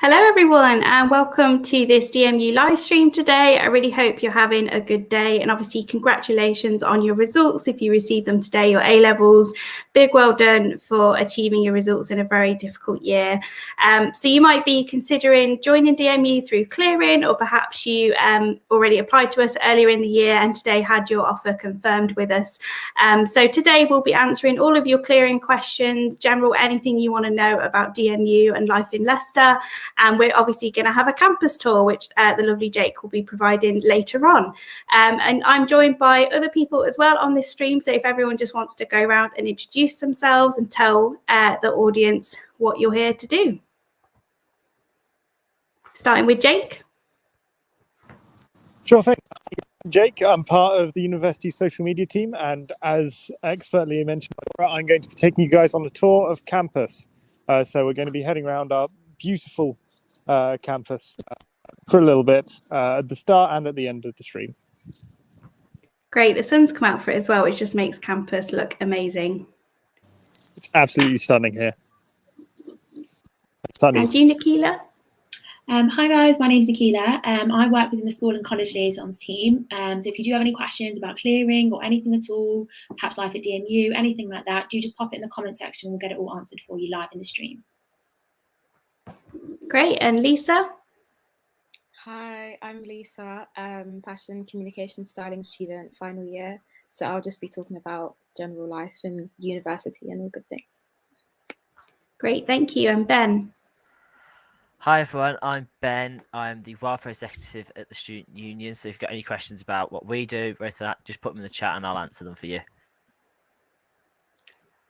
Hello everyone and welcome to this DMU live stream today. I really hope you're having a good day, and obviously congratulations on your results if you received them today, your A-levels. Big well done for achieving your results in a very difficult year. So you might be considering joining DMU through clearing, or perhaps you already applied to us earlier in the year and today had your offer confirmed with us. So today we'll be answering all of your clearing questions, general anything you want to know about DMU and life in Leicester. And we're obviously going to have a campus tour, which the lovely Jake will be providing later on. And I'm joined by other people as well on this stream. So if everyone just wants to go around and introduce themselves and tell the audience what you're here to do. Starting with Jake. Sure thing. I'm Jake. I'm part of the university's social media team. And as expertly mentioned, I'm going to be taking you guys on a tour of campus. So we're going to be heading around our beautiful campus for a little bit at the start and at the end of the stream. Great. The sun's come out for it as well, which just makes campus look amazing. It's absolutely stunning here. And you, Nikila? Hi guys, my name's Nikila. I work within the school and college liaisons team. So if you do have any questions about clearing or anything at all, perhaps life at DMU, anything like that, do just pop it in the comment section and we'll get it all answered for you live in the stream. Great. And Lisa? Hi, I'm Lisa, fashion communication styling student, final year. So I'll just be talking about general life in university and all good things. Great, thank you. And Ben? Hi everyone, I'm Ben. I'm the welfare executive at the Student Union. So if you've got any questions about what we do, both of that, just put them in the chat and I'll answer them for you.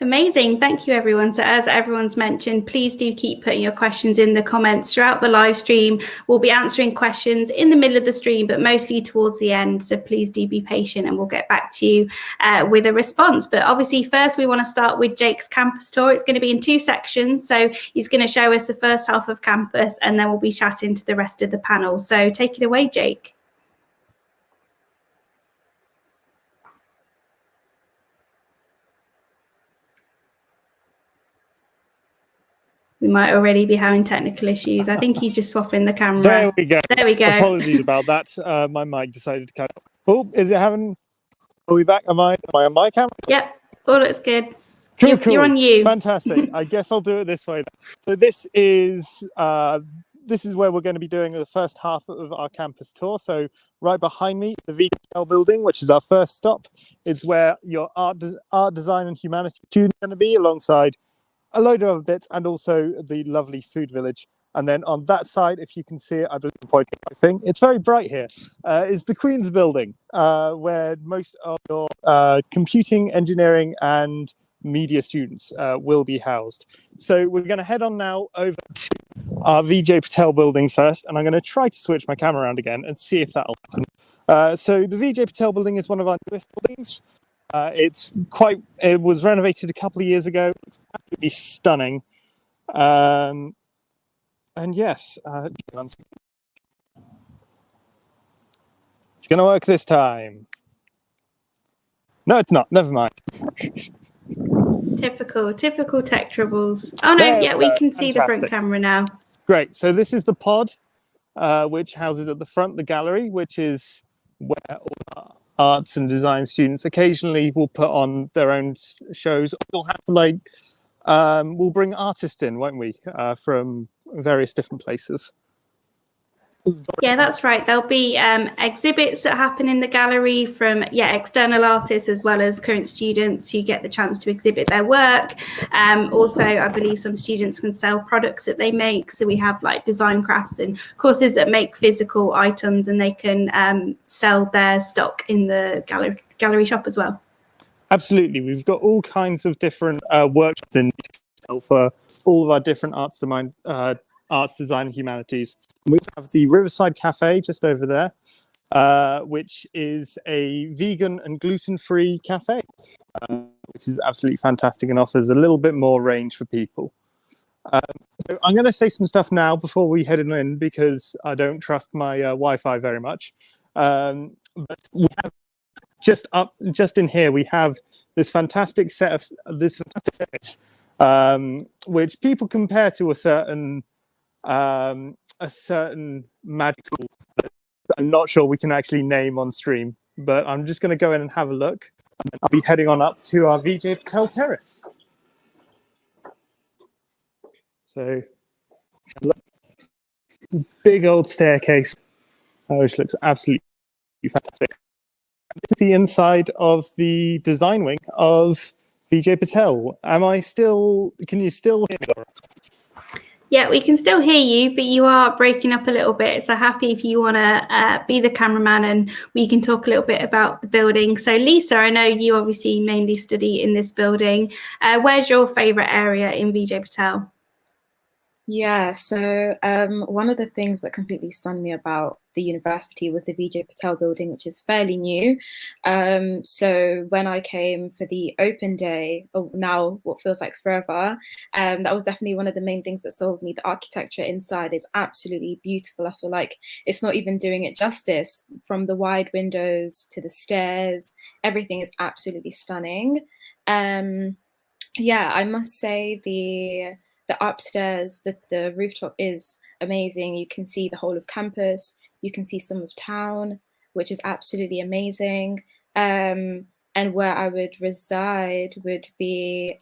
Amazing. Thank you, everyone. So as everyone's mentioned, please do keep putting your questions in the comments throughout the live stream. We'll be answering questions in the middle of the stream, but mostly towards the end. So please do be patient and we'll get back to you with a response. But obviously, first, we want to start with Jake's campus tour. It's going to be in two sections. So he's going to show us the first half of campus and then we'll be chatting to the rest of the panel. So take it away, Jake. We might already be having technical issues. I think he's just swapping the camera. There we go. There we go. Apologies about that. My mic decided to cut off. Oh, is it having... Are we back? Am I on my camera? Yep. All looks good. Cool. You're on you. Fantastic. I guess I'll do it this way. So this is where we're going to be doing the first half of our campus tour. So right behind me, the VTL building, which is our first stop, is where your art design and humanities students are going to be, alongside a load of other bits, and also the lovely food village. And then on that side, if you can see it, I believe I'm pointing my thing. It's very bright here. Is the Queen's building, where most of your computing, engineering, and media students will be housed. So we're going to head on now over to our VJ Patel building first, and I'm going to try to switch my camera around again and see if that'll happen. So the VJ Patel building is one of our newest buildings. It was renovated a couple of years ago. It's absolutely stunning. And yes, it's going to work this time. No, it's not. Never mind. Typical tech troubles. Oh no, yeah, we can see the front camera now. Great. So this is the pod, which houses at the front the gallery, which is where all our arts and design students occasionally will put on their own shows. We'll have we'll bring artists in, won't we, from various different places. Yeah, that's right. There'll be exhibits that happen in the gallery from external artists as well as current students who get the chance to exhibit their work. Also, I believe some students can sell products that they make. So we have like design crafts and courses that make physical items, and they can sell their stock in the gallery shop as well. Absolutely. We've got all kinds of different workshops in for all of our different arts, design and humanities. We have the Riverside Cafe just over there, which is a vegan and gluten-free cafe, which is absolutely fantastic and offers a little bit more range for people. So I'm going to say some stuff now before we head in, because I don't trust my Wi-Fi very much. But we have just in here, we have this fantastic set of which people compare to a certain a certain magic tool that I'm not sure we can actually name on stream, but I'm just going to go in and have a look. I'll be heading on up to our Vijay Patel terrace. So, big old staircase, which looks absolutely fantastic. This is the inside of the design wing of Vijay Patel. Can you still hear me, Laura? Yeah, we can still hear you, but you are breaking up a little bit. So happy if you want to be the cameraman and we can talk a little bit about the building. So Lisa, I know you obviously mainly study in this building. Where's your favourite area in Vijay Patel? Yeah, so one of the things that completely stunned me about the university was the Vijay Patel building, which is fairly new. So when I came for the open day, or now what feels like forever, that was definitely one of the main things that sold me. The architecture inside is absolutely beautiful. I feel like it's not even doing it justice. From the wide windows to the stairs, everything is absolutely stunning. Yeah, I must say the upstairs, the rooftop is amazing. You can see the whole of campus. You can see some of town, which is absolutely amazing. And where I would reside would be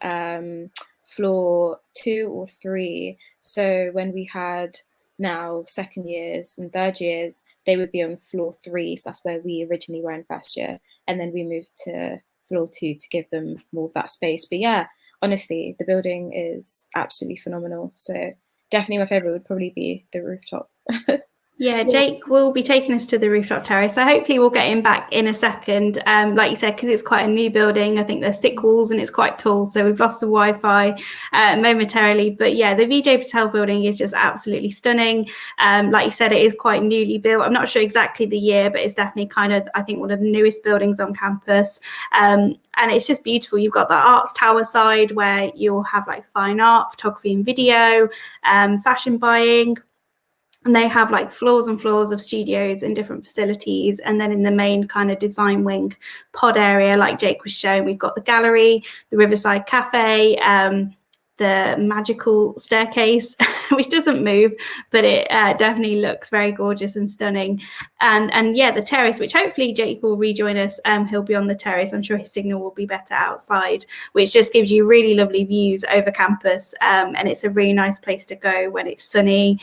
floor 2 or 3. So when we had now second years and third years, they would be on floor 3. So that's where we originally were in first year. And then we moved to floor 2 to give them more of that space. But yeah, honestly, the building is absolutely phenomenal. So definitely my favorite would probably be the rooftop. Yeah, Jake will be taking us to the rooftop terrace. So hopefully we'll get him back in a second. Like you said, because it's quite a new building. I think there's thick walls and it's quite tall. So we've lost the Wi-Fi momentarily. But yeah, the Vijay Patel building is just absolutely stunning. Like you said, it is quite newly built. I'm not sure exactly the year, but it's definitely kind of, I think, one of the newest buildings on campus. And it's just beautiful. You've got the arts tower side where you'll have like fine art, photography and video, fashion buying. And they have like floors and floors of studios and different facilities. And then in the main kind of design wing pod area, like Jake was showing, we've got the gallery, the Riverside Cafe, the magical staircase, which doesn't move, but it definitely looks very gorgeous and stunning. And yeah, the terrace, which hopefully Jake will rejoin us. He'll be on the terrace. I'm sure his signal will be better outside, which just gives you really lovely views over campus. And it's a really nice place to go when it's sunny,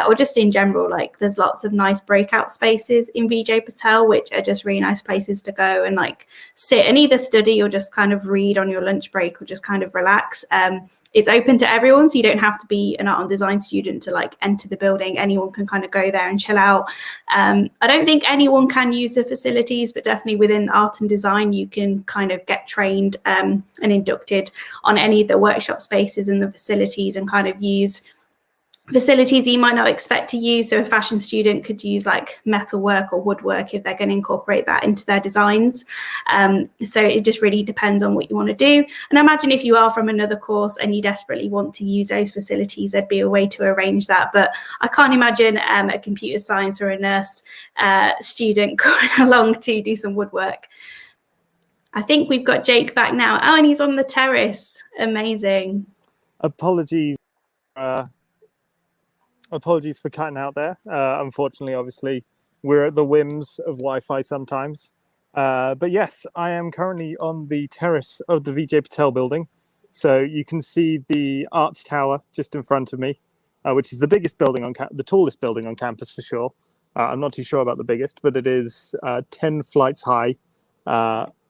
or just in general. Like there's lots of nice breakout spaces in Vijay Patel, which are just really nice places to go and like sit and either study or just kind of read on your lunch break or just kind of relax. It's open to everyone, so you don't have to be an art and design student to like enter the building. Anyone can kind of go there and chill out. I don't think anyone can use the facilities, but definitely within art and design, you can kind of get trained and inducted on any of the workshop spaces and the facilities and kind of use facilities you might not expect to use. So a fashion student could use like metalwork or woodwork if they're going to incorporate that into their designs. So it just really depends on what you want to do. And I imagine if you are from another course and you desperately want to use those facilities, there'd be a way to arrange that. But I can't imagine a computer science or a nurse student going along to do some woodwork. I think we've got Jake back now. Oh, and he's on the terrace. Amazing. Apologies for cutting out there. Unfortunately, obviously, we're at the whims of Wi-Fi sometimes. But yes, I am currently on the terrace of the Vijay Patel building. So you can see the arts tower just in front of me, which is the biggest building on the tallest building on campus for sure. I'm not too sure about the biggest, but it is 10 flights high.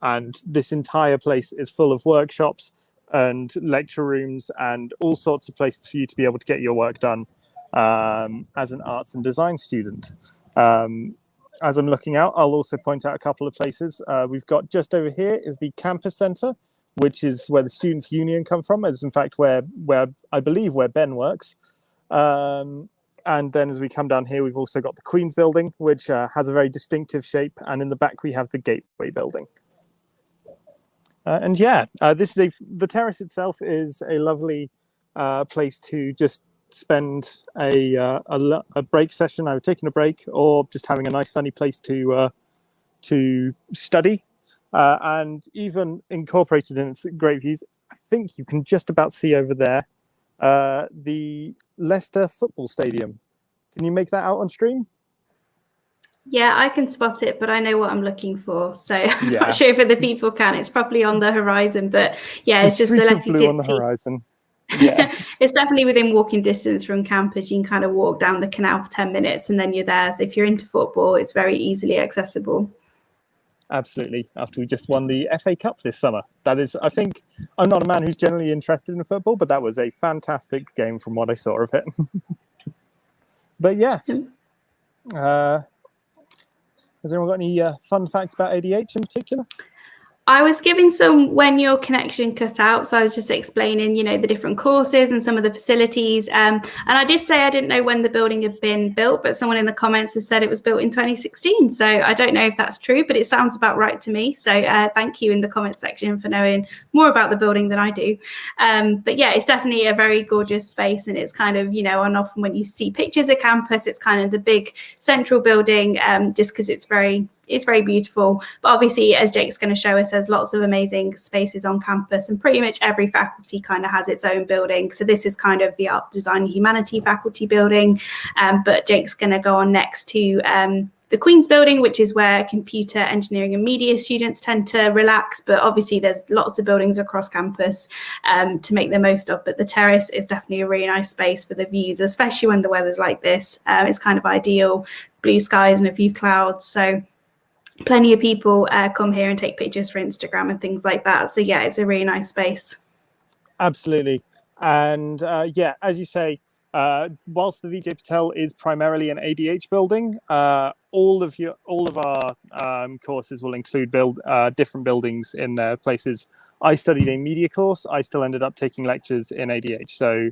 And this entire place is full of workshops and lecture rooms and all sorts of places for you to be able to get your work done as an arts and design student. As I'm looking out, I'll also point out a couple of places. We've got just over here is the campus center, which is where the students' union come from. It's in fact where I believe where Ben works. And then as we come down here, we've also got the Queen's building, which has a very distinctive shape. And in the back, we have the Gateway building. And yeah, the terrace itself is a lovely place to just spend a break session, either taking a break or just having a nice sunny place to study. And even incorporated in its great views, I think you can just about see over there the Leicester football stadium. Can you make that out on stream? Yeah, I can spot it, but I know what I'm looking for. So I'm Yeah. not sure if other people can. It's probably on the horizon, but yeah, it's just the streak of Leicester blue on the City. horizon. Yeah. It's definitely within walking distance from campus. You can kind of walk down the canal for 10 minutes and then you're there. So if you're into football, it's very easily accessible. Absolutely. After we just won the FA Cup this summer. That is, I think, I'm not a man who's generally interested in football, but that was a fantastic game from what I saw of it. But yes. Has anyone got any fun facts about ADH in particular? I was giving some when your connection cut out. So I was just explaining, you know, the different courses and some of the facilities. And I did say I didn't know when the building had been built, but someone in the comments has said it was built in 2016. So I don't know if that's true, but it sounds about right to me. So thank you in the comment section for knowing more about the building than I do. But yeah, it's definitely a very gorgeous space. And it's kind of, you know, and often when you see pictures of campus, it's kind of the big central building just because it's very beautiful. But obviously, as Jake's going to show us, there's lots of amazing spaces on campus and pretty much every faculty kind of has its own building. So this is kind of the art, design, and humanity faculty building. But Jake's going to go on next to the Queen's building, which is where computer engineering and media students tend to relax. But obviously there's lots of buildings across campus to make the most of. But the terrace is definitely a really nice space for the views, especially when the weather's like this. It's kind of ideal, blue skies and a few clouds. So plenty of people come here and take pictures for Instagram and things like that. So yeah, it's a really nice space. Absolutely. And yeah, as you say, whilst the Vijay Patel is primarily an ADH building, all of our courses will include different buildings in their places. I studied a media course. I still ended up taking lectures in ADH, so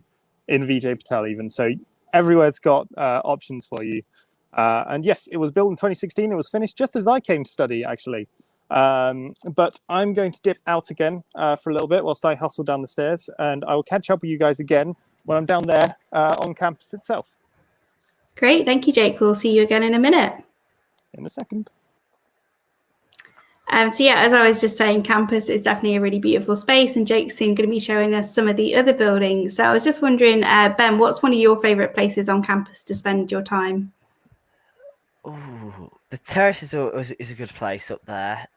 in Vijay Patel even. So everywhere's got options for you. And yes, it was built in 2016. It was finished just as I came to study, actually. But I'm going to dip out again for a little bit whilst I hustle down the stairs, and I will catch up with you guys again when I'm down there on campus itself. Great. Thank you, Jake. We'll see you again in a minute. In a second. So yeah, as I was just saying, campus is definitely a really beautiful space, and Jake's soon going to be showing us some of the other buildings. So I was just wondering, Ben, what's one of your favourite places on campus to spend your time? Oh, the terrace is a good place up there.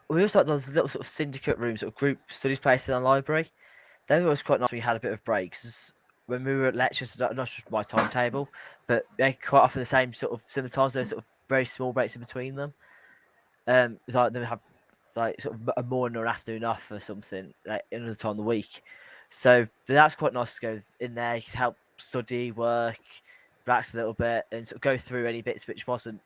We also like those little sort of syndicate rooms, sort of group studies places in the library. They were always quite nice when you had a bit of breaks. When we were at lectures, not just my timetable, but they quite often the same sort of similar times. There's sort of very small breaks in between them. Like they have like sort of a morning or afternoon off or something like another time of the week. So that's quite nice to go in there. You can help study, work, relax a little bit, and sort of go through any bits which wasn't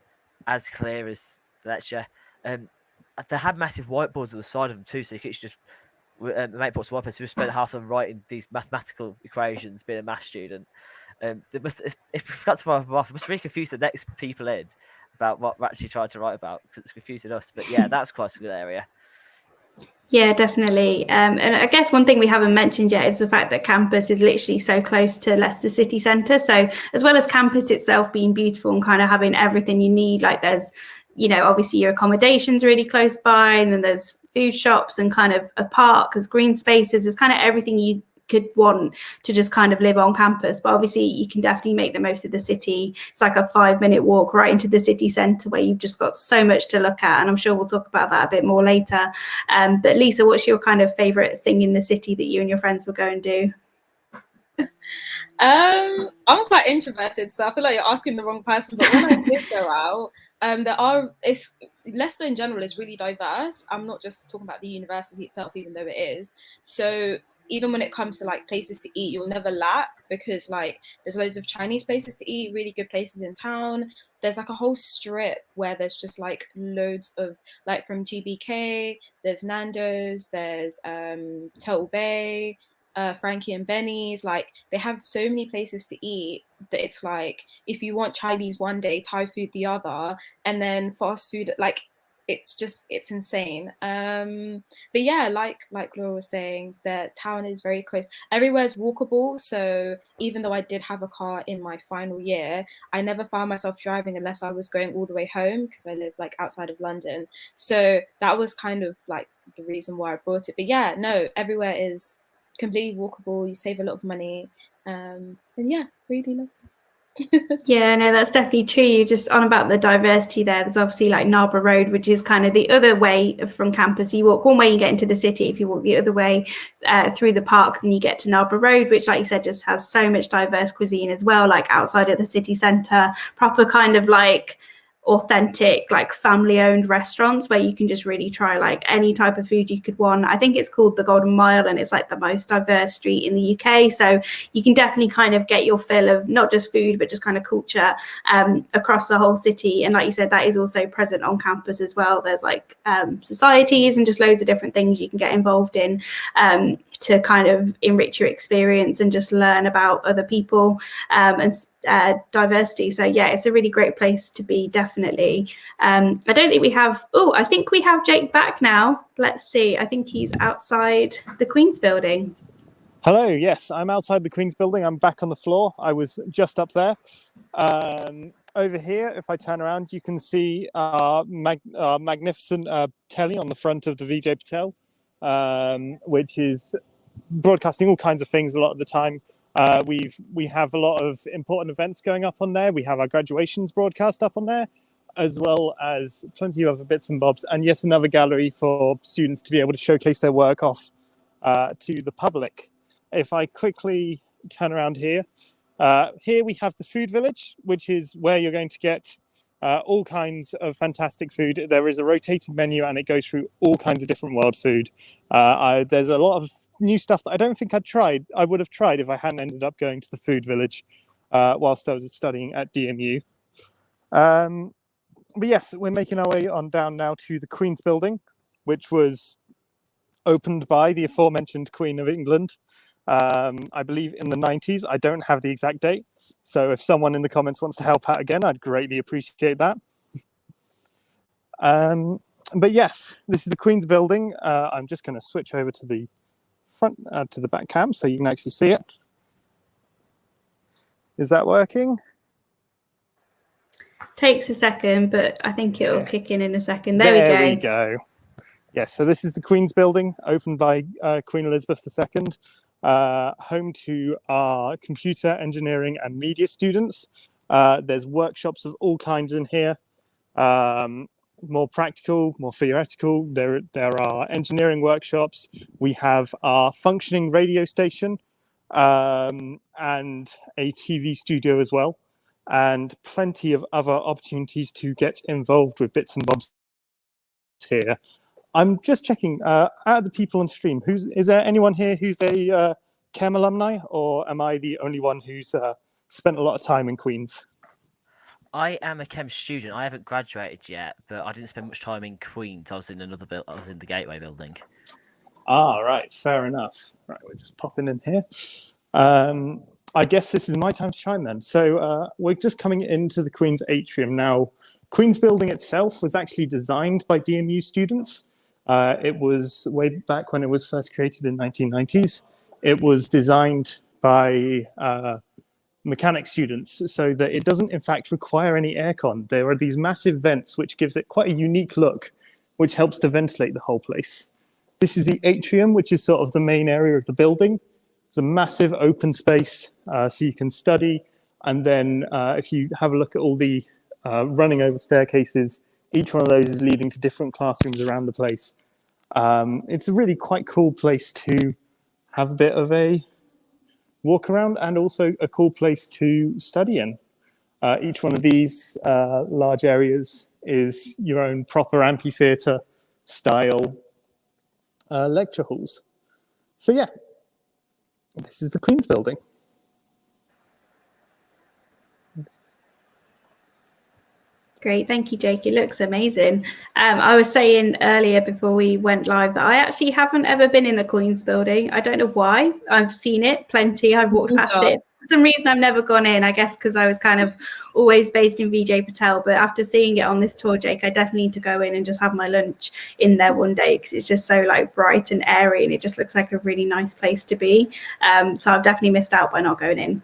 as clear as the lecture. They had massive whiteboards at the side of them too, so you could just make pots of whiteboards. So we spent half of them writing these mathematical equations, being a math student. They must, if we forgot to write them off, it must really confuse the next people in about what we're actually trying to write about, because it's confusing us. But yeah, that's quite a good area. Yeah, definitely. And I guess one thing we haven't mentioned yet is the fact that campus is literally so close to Leicester city centre. So as well as campus itself being beautiful and kind of having everything you need, like there's, you know, obviously your accommodation's really close by, and then there's food shops and kind of a park, there's green spaces, there's kind of everything you could want to just kind of live on campus. But obviously you can definitely make the most of the city. It's like a 5-minute walk right into the city centre where you've just got so much to look at, and I'm sure we'll talk about that a bit more later. But Lisa, what's your kind of favourite thing in the city that you and your friends would go and do? I'm quite introverted, so I feel like you're asking the wrong person. But when I did go out, Leicester in general is really diverse. I'm not just talking about the university itself, even though it is. So even when it comes to like places to eat, you'll never lack, because like there's loads of Chinese places to eat, really good places in town. There's like a whole strip where there's just like loads of, like, from GBK, there's Nando's, there's Turtle Bay, Frankie and Benny's. Like they have so many places to eat that it's like if you want Chinese one day, Thai food the other, and then fast food, like it's insane. But yeah, like Laura was saying, the town is very close. Everywhere's walkable. So even though I did have a car in my final year, I never found myself driving unless I was going all the way home, because I live like outside of London. So that was kind of like the reason why I brought it. But yeah, no, everywhere is completely walkable. You save a lot of money, and yeah, really love. Yeah, no, that's definitely true. You're just on about the diversity there. There's obviously like Narborough Road, which is kind of the other way from campus. You walk one way, you get into the city. If you walk the other way through the park, then you get to Narborough Road, which, like you said, just has so much diverse cuisine as well, like outside of the city centre, proper kind of like authentic, like family owned restaurants where you can just really try like any type of food you could want. I think it's called the Golden Mile, and it's like the most diverse street in the UK, so you can definitely kind of get your fill of not just food but just kind of culture across the whole city. And like you said, that is also present on campus as well. There's like societies and just loads of different things you can get involved in to kind of enrich your experience and just learn about other people and diversity. So yeah, it's a really great place to be, definitely. I don't think we have, I think we have Jake back now. Let's see, I think he's outside the Queen's building. Hello, yes, I'm outside the Queen's building. I'm back on the floor. I was just up there. Over here, if I turn around, you can see our magnificent telly on the front of the Vijay Patel, which is broadcasting all kinds of things a lot of the time. We have a lot of important events going up on there. We have our graduations broadcast up on there, as well as plenty of other bits and bobs, and yet another gallery for students to be able to showcase their work off to the public. If I quickly turn around here, here we have the food village, which is where you're going to get all kinds of fantastic food. There is a rotating menu and it goes through all kinds of different world food. There's a lot of new stuff that I don't think I would have tried if I hadn't ended up going to the food village whilst I was studying at DMU. But yes, we're making our way on down now to the Queen's building, which was opened by the aforementioned Queen of England, I believe in the 90s. I don't have the exact date, so if someone in the comments wants to help out again, I'd greatly appreciate that. But yes, this is the Queen's building. I'm just going to switch over to the front, to the back cam, so you can actually see it. Is that working? Takes a second, but I think it'll kick in a second. There we go. Yes, so this is the Queen's building, opened by Queen Elizabeth II, home to our computer engineering and media students. There's workshops of all kinds in here, more practical, more theoretical. There are engineering workshops. We have our functioning radio station and a TV studio as well, and plenty of other opportunities to get involved with bits and bobs here. I'm just checking, out of the people on stream, is there anyone here who's a Chem alumni, or am I the only one who's spent a lot of time in Queen's? I am a Chem student. I haven't graduated yet, but I didn't spend much time in Queen's. I was in another I was in the Gateway building. Ah, right, fair enough. Right, we're just popping in here. I guess this is my time to shine then. So we're just coming into the Queen's atrium now. Queen's building itself was actually designed by DMU students. It was way back when it was first created in 1990s. It was designed by mechanics students so that it doesn't in fact require any aircon. There are these massive vents which gives it quite a unique look, which helps to ventilate the whole place. This is the atrium, which is sort of the main area of the building. It's a massive open space, so you can study. And then if you have a look at all the running over staircases, each one of those is leading to different classrooms around the place. It's a really quite cool place to have a bit of a walk around, and also a cool place to study in. Each one of these large areas is your own proper amphitheatre style lecture halls. So yeah, this is the Queen's building. Great, thank you, Jake. It looks amazing. I was saying earlier before we went live that I actually haven't ever been in the Queen's building. I don't know why. I've seen it plenty. I've walked past it. For some reason, I've never gone in, I guess because I was kind of always based in Vijay Patel. But after seeing it on this tour, Jake, I definitely need to go in and just have my lunch in there one day, because it's just so like bright and airy, and it just looks like a really nice place to be. So I've definitely missed out by not going in.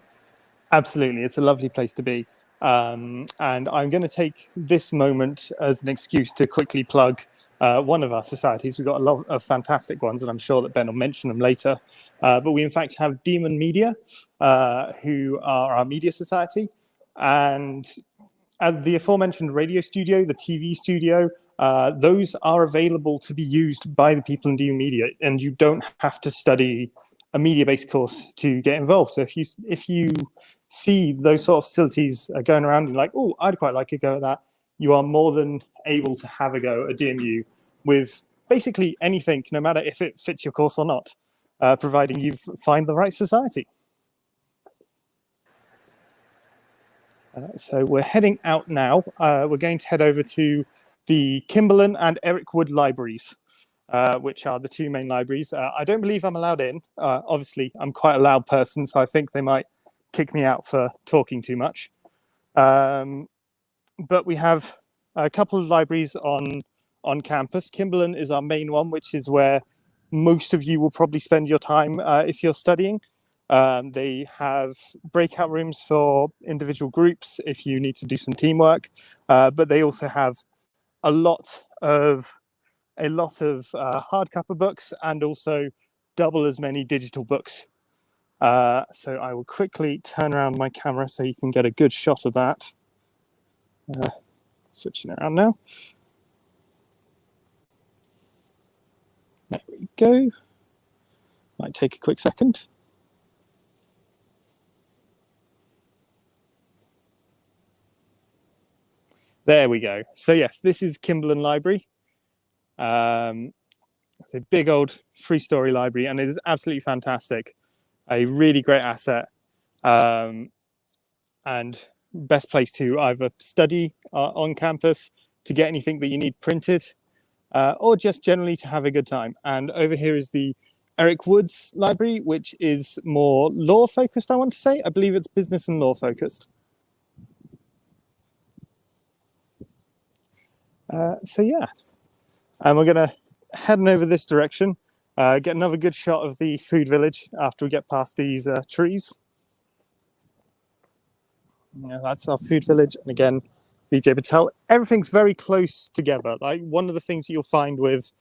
Absolutely. It's a lovely place to be. And I'm going to take this moment as an excuse to quickly plug one of our societies. We've got a lot of fantastic ones, and I'm sure that Ben will mention them later. But we in fact have Demon Media, who are our media society, and the aforementioned radio studio, the TV studio, those are available to be used by the people in DMU Media, and you don't have to study a media-based course to get involved. So if you see those sort of facilities going around and like, oh, I'd quite like a go at that, you are more than able to have a go at DMU with basically anything, no matter if it fits your course or not, providing you find the right society. So we're heading out now. We're going to head over to the Kimberlin and Eric Wood libraries, which are the two main libraries. I don't believe I'm allowed in. Obviously, I'm quite a loud person, so I think they might kick me out for talking too much. But we have a couple of libraries on campus. Kimberlin is our main one, which is where most of you will probably spend your time if you're studying. They have breakout rooms for individual groups if you need to do some teamwork, but they also have a lot of hardcover books and also double as many digital books. So I will quickly turn around my camera so you can get a good shot of that. Switching around now. There we go. Might take a quick second. There we go. So yes, this is Kimberlin Library. It's a big old three-story library, and it is absolutely fantastic. A really great asset, and best place to either study on campus, to get anything that you need printed, or just generally to have a good time. And over here is the Eric Woods Library, which is more law focused, I want to say. I believe it's business and law focused. So yeah, and we're going to head over this direction, get another good shot of the food village after we get past these trees. Yeah, that's our food village, and again, Vijay Patel. Everything's very close together. Like, one of the things that you'll find with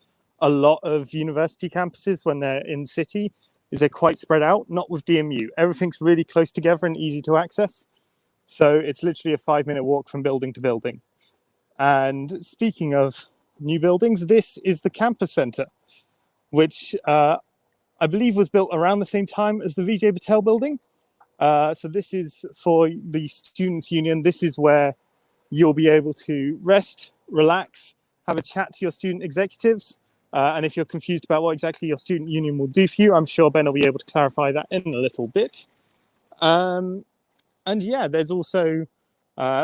a lot of university campuses when they're in city is they're quite spread out. Not with DMU. Everything's really close together and easy to access. So it's literally a 5-minute walk from building to building. And speaking of new buildings, this is the campus center, which I believe was built around the same time as the Vijay Patel building. So this is for the Students' Union. This is where you'll be able to rest, relax, have a chat to your student executives. And if you're confused about what exactly your student union will do for you, I'm sure Ben will be able to clarify that in a little bit. And yeah, there's also,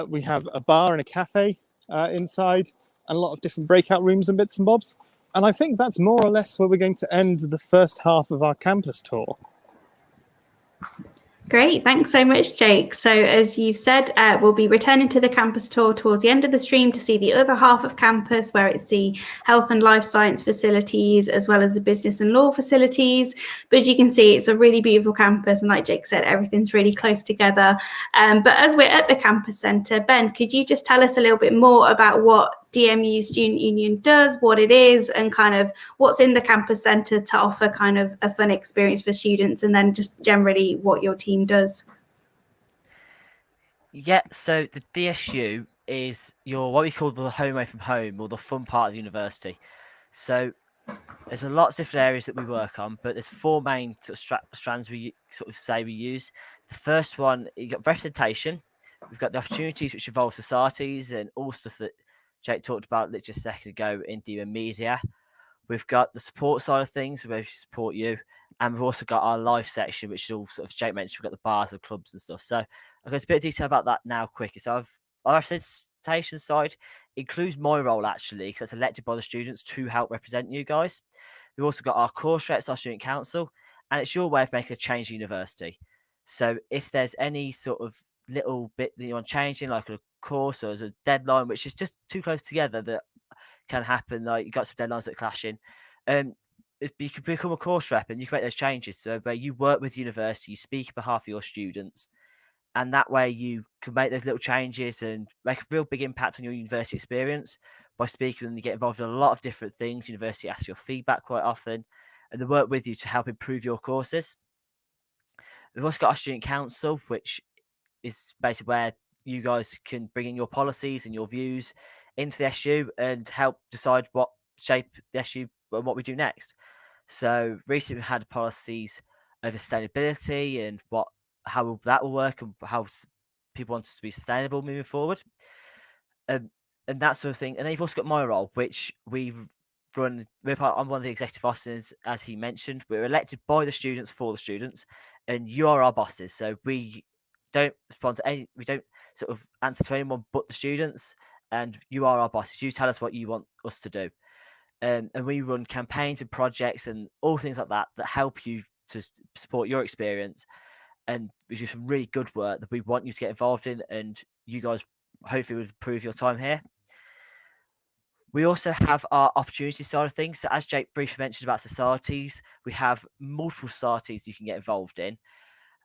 we have a bar and a cafe inside, and a lot of different breakout rooms and bits and bobs. And I think that's more or less where we're going to end the first half of our campus tour. Great, thanks so much, Jake. So as you've said, we'll be returning to the campus tour towards the end of the stream to see the other half of campus, where it's the health and life science facilities, as well as the business and law facilities. But as you can see, it's a really beautiful campus, and like Jake said, everything's really close together. But as we're at the campus centre, Ben, could you just tell us a little bit more about what DMU Student Union does, what it is, and kind of what's in the campus centre to offer kind of a fun experience for students, and then just generally what your team does? Yeah, so the DSU is your what we call the home away from home, or the fun part of the university. So there's a lots of different areas that we work on, but there's 4 main sort of strands we sort of say we use. The first one, you got representation. We've got the opportunities which involve societies and all stuff that Jake talked about literally a second ago in DMU Media. We've got the support side of things, where we support you. And we've also got our live section, which is all sort of Jake mentioned. We've got the bars and clubs and stuff. So I'll go into a bit of detail about that now quickly. So our representation side includes my role, actually, because it's elected by the students to help represent you guys. We've also got our course reps, our student council, and it's your way of making a change at university. So if there's any sort of little bit that you want changing, like a course or as a deadline, which is just too close together that can happen, like you got some deadlines that are clashing, you can become a course rep and you can make those changes. So where you work with university, you speak on behalf of your students, and that way you can make those little changes and make a real big impact on your university experience. by speaking with them, you get involved in a lot of different things. University asks your feedback quite often, and they work with you to help improve your courses. We've also got our student council, which is basically where you guys can bring in your policies and your views into the SU and help decide what shape the SU and what we do next. So recently we had policies over sustainability and how that will work and how people want us to be sustainable moving forward, and that sort of thing. And then you've also got my role, which we've run. I'm one of the executive officers, as he mentioned. We're elected by the students for the students, and you are our bosses. So we don't respond to any. We don't sort of answer to anyone but the students, and you are our bosses. You tell us what you want us to do. And we run campaigns and projects and all things like that help you to support your experience, and it's just really good work that we want you to get involved in, and you guys hopefully would improve your time here. We also have our opportunity side of things. So as Jake briefly mentioned about societies, we have multiple societies you can get involved in.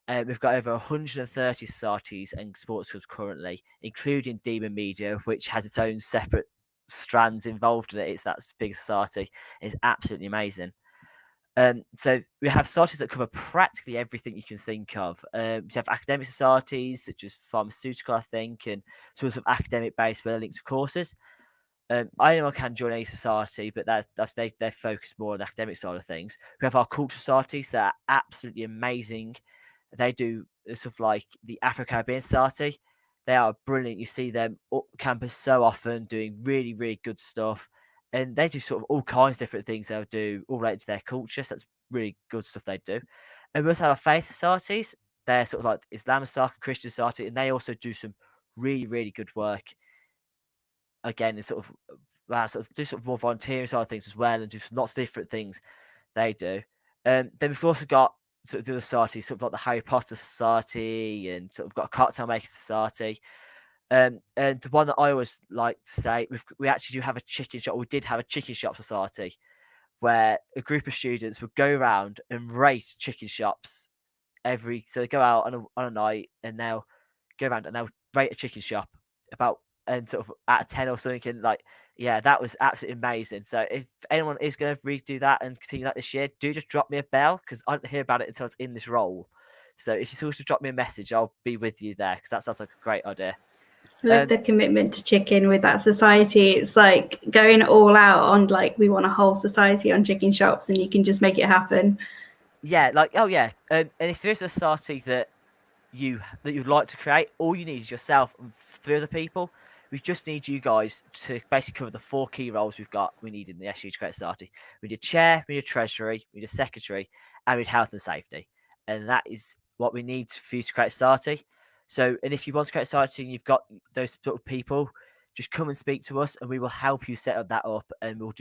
We've got over 130 societies and sports clubs currently, including DMU Media, which has its own separate strands involved in it. It's that big society. It's absolutely amazing. So we have societies that cover practically everything you can think of. We have academic societies such as pharmaceutical, I think, and sort of academic based where they're linked to courses. Anyone can join any society, but they focus more on the academic side of things. We have our culture societies that are absolutely amazing. They do sort of like the Afro-Caribbean Society. They are brilliant. You see them up campus so often doing really, really good stuff. And they do sort of all kinds of different things they'll do all related to their culture. So that's really good stuff they do. And we also have our faith societies. They're sort of like Islamic Society, Christian Society, and they also do some really, really good work. Again, it's sort of do sort of more volunteering side of things as well, and do lots of different things they do. Then we've also got sort of the other societies, sort of like the Harry Potter Society, and sort of got a cocktail making society. And the one that I always like to say, we actually do have a chicken shop. We did have a chicken shop society where a group of students would go around and rate chicken shops so they go out on a night and they'll go around and they'll rate a chicken shop about and sort of out of 10 or something. And that was absolutely amazing. So if anyone is going to redo that and continue that this year, do just drop me a bell, because I don't hear about it until it's in this role. So if you sort of drop me a message, I'll be with you there, because that sounds like a great idea. I love the commitment to chicken with that society. It's like going all out on we want a whole society on chicken shops, and you can just make it happen. Yeah, and if there's a society that you'd like to create, all you need is yourself and 3 other people. We just need you guys to basically cover the 4 key roles we need in the SU to create a society. We need a chair, we need a treasury, we need a secretary, and we need health and safety. And that is what we need for you to create a society. So, and if you want to create a society and you've got those sort of people, just come and speak to us and we will help you set that up, and we'll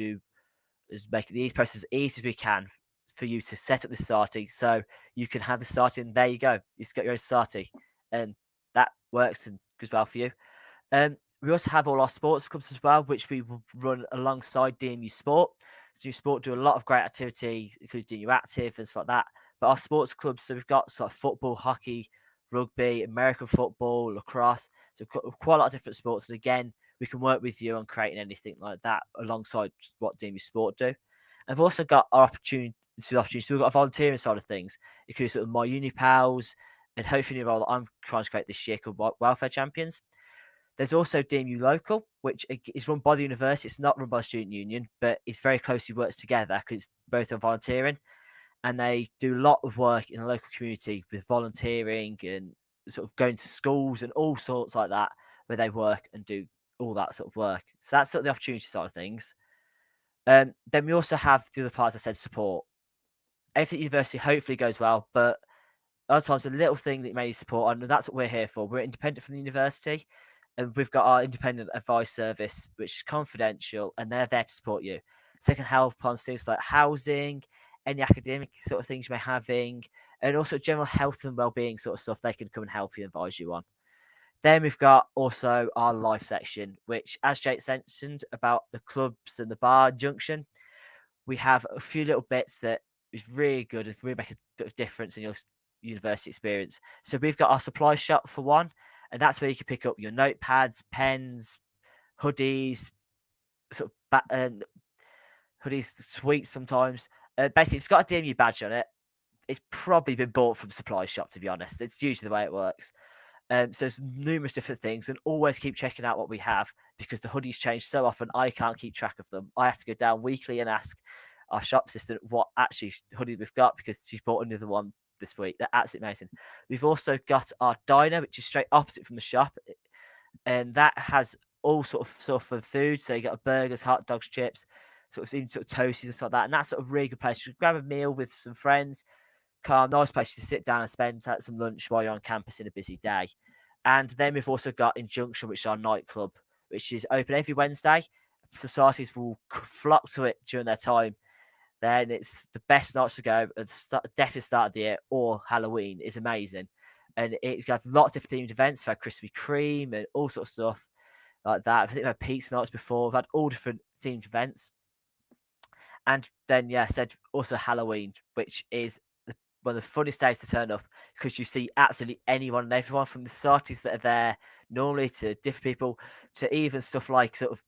make the process as easy as we can for you to set up this society, so you can have the society, and there you go. You've got your own society, and that works and goes well for you. We also have all our sports clubs as well, which we will run alongside DMU Sport. So DMU Sport do a lot of great activity, including DMU Active and stuff like that. But our sports clubs, so we've got sort of football, hockey, rugby, American football, lacrosse. So we've got quite a lot of different sports. And again, we can work with you on creating anything like that alongside what DMU Sport do. And we've also got our opportunity. So we've got a volunteering side of things, including sort of my uni pals, and hopefully a role that I'm trying to create this year called Welfare Champions. There's also DMU Local, which is run by the university. It's not run by the student union, but it's very closely works together because both are volunteering, and they do a lot of work in the local community with volunteering and sort of going to schools and all sorts like that, where they work and do all that sort of work. So that's sort of the opportunity side of things. Then we also have the other parts I said, support. Everything at university hopefully goes well, but other times a little thing that you may need support on, and that's what we're here for. We're independent from the university, and we've got our independent advice service, which is confidential, and they're there to support you. So they can help on things like housing, any academic sort of things you may be having, and also general health and well-being sort of stuff they can come and help you, advise you on. Then we've got also our life section, which, as Jake mentioned about the clubs and the bar junction, we have a few little bits that is really good and really make a difference in your university experience. So we've got our supply shop for one, and that's where you can pick up your notepads, pens, hoodies, sort of hoodies, sweets sometimes. Basically, it's got a DMU badge on it. It's probably been bought from supply shop, to be honest. It's usually the way it works. So there's numerous different things, and always keep checking out what we have, because the hoodies change so often I can't keep track of them. I have to go down weekly and ask our shop assistant what actually hoodie we've got, because she's bought another one this week. They're absolutely amazing. We've also got our diner, which is straight opposite from the shop, and that has all sort of food. So you got burgers, hot dogs, chips, even sort of toasties and stuff like that. And that's sort of a really good place to grab a meal with some friends. Calm, nice place to sit down and spend some lunch while you're on campus in a busy day. And then we've also got In Junction, which is our nightclub, which is open every Wednesday. Societies will flock to it during their time. Then it's the best nights to go at the definitely start of the year, or Halloween is amazing. And it's got lots of different themed events. We've had Krispy Kreme and all sorts of stuff like that. I think we've had pizza nights before. We've had all different themed events. And then, yeah, I said also Halloween, which is one of the funniest days to turn up, because you see absolutely anyone and everyone, from the societies that are there normally to different people, to even stuff like sort of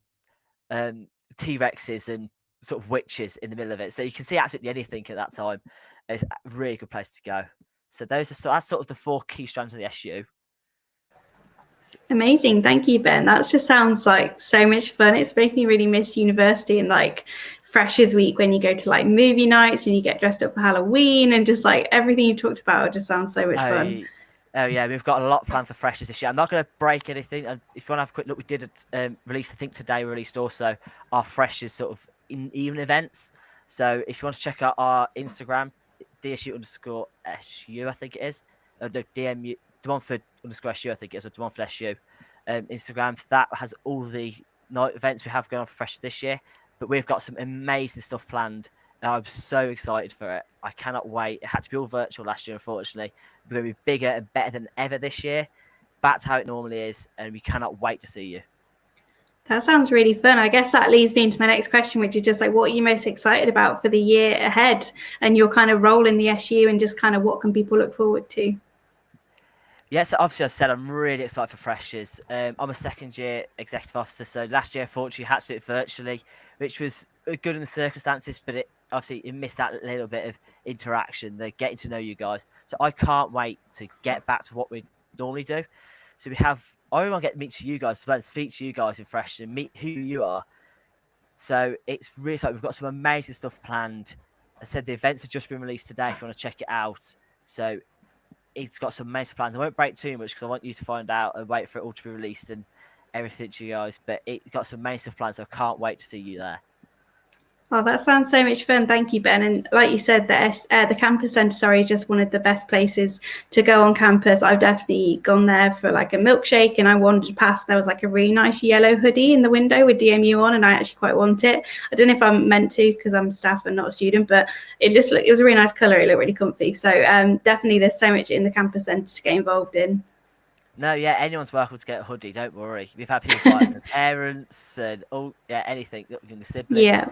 T-Rexes and sort of witches in the middle of it. So you can see absolutely anything at that time. It's a really good place to go. So that's sort of the 4 key strands of the SU. Amazing. Thank you, Ben. That just sounds like so much fun. It's making me really miss university and like Freshers Week, when you go to like movie nights and you get dressed up for Halloween, and just like everything you've talked about just sounds so much fun. Oh yeah, we've got a lot planned for Freshers this year. I'm not going to break anything. And if you want to have a quick look, we did release, I think today we released also our Freshers sort of even events. So if you want to check out our Instagram, DSU_SU, I think it is. No, DMU, Demonford_SU, I think it is, or Demonford SU. Instagram, that has all the night events we have going on for Freshers this year. But we've got some amazing stuff planned, and I'm so excited for it. I cannot wait. It had to be all virtual last year, unfortunately. We're going to be bigger and better than ever this year. That's how it normally is, and we cannot wait to see you. That sounds really fun. I guess that leads me into my next question, which is just like, what are you most excited about for the year ahead, and your kind of role in the SU, and just kind of what can people look forward to? Yes, yeah, so obviously, as I said, I'm really excited for Freshers. I'm a second-year executive officer, so last year, unfortunately, had to do it virtually, which was good in the circumstances, but it missed that little bit of interaction, the getting to know you guys. So I can't wait to get back to what we normally do. So I really want to get to meet you guys, speak to you guys in Freshers and meet who you are. So it's really exciting. We've got some amazing stuff planned. I said the events have just been released today if you want to check it out. So it's got some amazing plans. I won't break too much because I want you to find out and wait for it all to be released and everything to you guys. But it's got some amazing plans, so I can't wait to see you there. Oh, that sounds so much fun. Thank you, Ben. And like you said, the campus centre, is just one of the best places to go on campus. I've definitely gone there for like a milkshake, and I wandered past. There was like a really nice yellow hoodie in the window with DMU on, and I actually quite want it. I don't know if I'm meant to because I'm staff and not a student, but it was a really nice colour. It looked really comfy. So definitely there's so much in the campus centre to get involved in. No, yeah, anyone's welcome to get a hoodie. Don't worry. We've had people buy it for parents and anything. The siblings. Yeah.